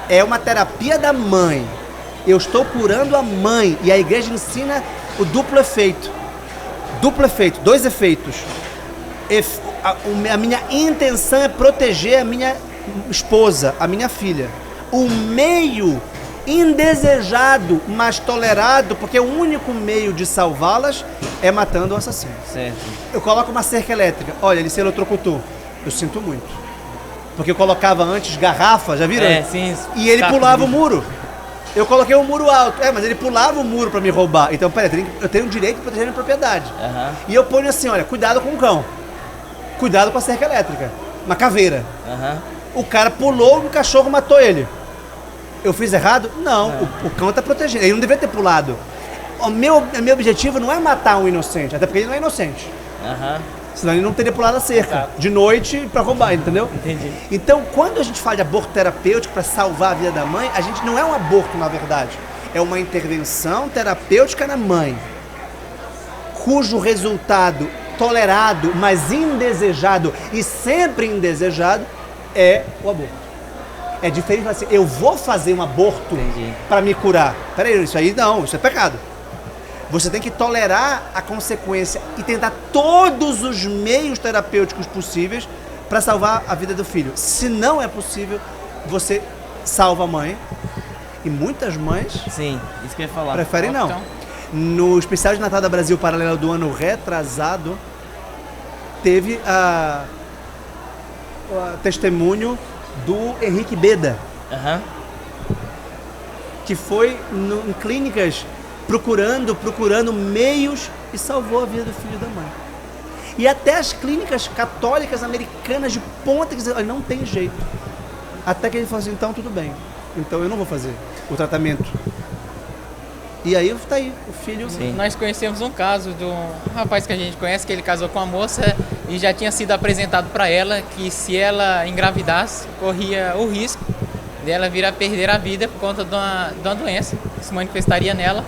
É uma terapia da mãe. Eu estou curando a mãe. E a igreja ensina o duplo efeito. Duplo efeito, 2 efeitos. A minha intenção é proteger a minha esposa, a minha filha. O meio indesejado, mas tolerado, porque o único meio de salvá-las é matando o assassino. Certo. Eu coloco uma cerca elétrica. Olha, ele se eletrocutou. Eu sinto muito. Porque eu colocava antes garrafa, já viram? Sim. E ele pulava o muro. Eu coloquei um muro alto. Mas ele pulava o muro pra me roubar. Então, peraí, eu tenho o direito de proteger a minha propriedade. E eu ponho assim, olha, cuidado com o cão. Cuidado com a cerca elétrica. Uma caveira. O cara pulou, o cachorro matou ele. Eu fiz errado? Não. O cão está protegendo. Ele não deveria ter pulado. O meu objetivo não é matar um inocente, até porque ele não é inocente. Senão ele não teria pulado a cerca de noite para roubar, entendeu? Entendi. Então, quando a gente fala de aborto terapêutico para salvar a vida da mãe, a gente não é um aborto, na verdade. É uma intervenção terapêutica na mãe, cujo resultado tolerado, mas indesejado e sempre indesejado é o aborto. É diferente assim, eu vou fazer um aborto para me curar. Peraí, isso aí não, isso é pecado. Você tem que tolerar a consequência e tentar todos os meios terapêuticos possíveis para salvar a vida do filho. Se não é possível, você salva a mãe. E muitas mães isso que eu ia falar. Preferem não. No especial de Natal da Brasil Paralelo do ano retrasado, teve a testemunho do Henrique Beda, que foi em clínicas procurando meios e salvou a vida do filho da mãe. E até as clínicas católicas americanas de ponta que diziam, não tem jeito. Até que ele falou assim, então tudo bem, então eu não vou fazer o tratamento. E aí está aí, o filho... Nós conhecemos um caso de um rapaz que a gente conhece, que ele casou com uma moça e já tinha sido apresentado para ela que se ela engravidasse, corria o risco dela vir a perder a vida por conta de uma doença que se manifestaria nela.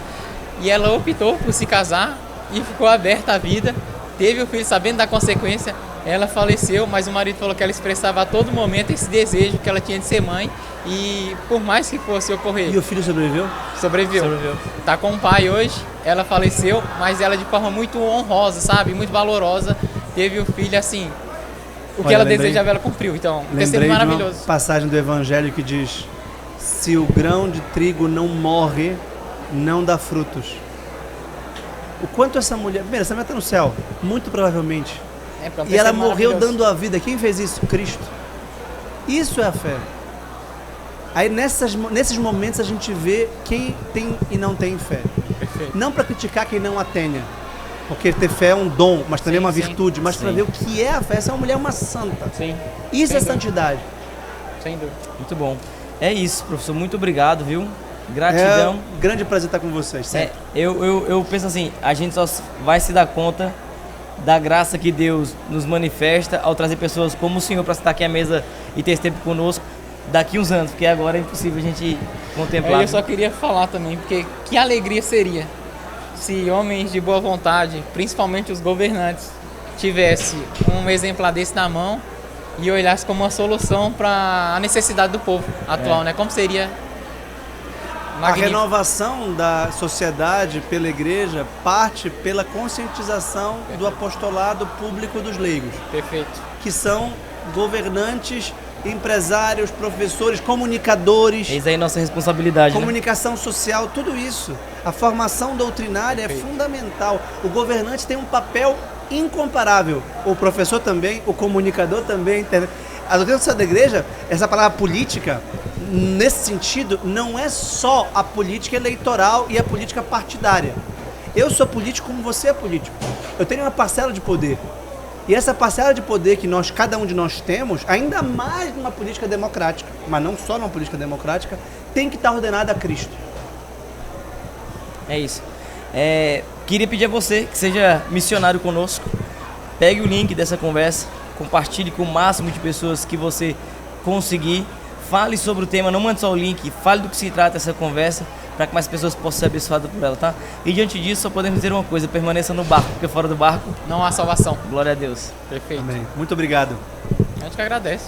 E ela optou por se casar e ficou aberta à vida, teve o filho sabendo da consequência, ela faleceu, mas o marido falou que ela expressava a todo momento esse desejo que ela tinha de ser mãe E por mais que fosse ocorrer... E o filho sobreviveu? Sobreviveu. Tá com o pai hoje, ela faleceu, mas ela de forma muito honrosa, sabe? Muito valorosa. Teve o filho assim, o que ela desejava ela cumpriu. Então, um testemunho maravilhoso. De uma passagem do Evangelho que diz: se o grão de trigo não morre, não dá frutos. O quanto essa mulher... Primeiro, essa mulher está no céu, muito provavelmente. E ela morreu dando a vida. Quem fez isso? Cristo. Isso é a fé. Aí nesses momentos a gente vê quem tem e não tem fé. Perfeito. Não para criticar quem não a tenha, porque ter fé é um dom, mas também é uma virtude. Mas para ver o que é a fé. Essa mulher é uma santa. Sim. Isso é santidade. Sem dúvida. Muito bom. É isso, professor. Muito obrigado, viu? Gratidão. É um grande prazer estar com vocês. Sempre. Eu penso assim, a gente só vai se dar conta da graça que Deus nos manifesta ao trazer pessoas como o senhor para estar aqui à mesa e ter esse tempo conosco daqui uns anos, porque agora é impossível a gente contemplar. Eu só queria falar também, porque que alegria seria se homens de boa vontade, principalmente os governantes, tivessem um exemplar desse na mão e olhassem como uma solução para a necessidade do povo atual, né? Como seria magnífico. A renovação da sociedade pela igreja parte pela conscientização do apostolado público dos leigos. Perfeito. Que são governantes, empresários, professores, comunicadores. Eis aí nossa responsabilidade. Comunicação social, tudo isso. A formação doutrinária é fundamental. O governante tem um papel incomparável. O professor também, o comunicador também. A doutrina social da igreja, essa palavra política, nesse sentido, não é só a política eleitoral e a política partidária. Eu sou político como você é político. Eu tenho uma parcela de poder. E essa parcela de poder que cada um de nós temos, ainda mais numa política democrática, mas não só numa política democrática, tem que estar ordenada a Cristo. É isso. Queria pedir a você que seja missionário conosco. Pegue o link dessa conversa, compartilhe com o máximo de pessoas que você conseguir. Fale sobre o tema, não mande só o link, fale do que se trata essa conversa, para que mais pessoas possam ser abençoadas por ela, tá? E diante disso, só podemos dizer uma coisa: permaneça no barco, porque fora do barco não há salvação. Glória a Deus. Perfeito. Amém. Muito obrigado. A gente que agradece.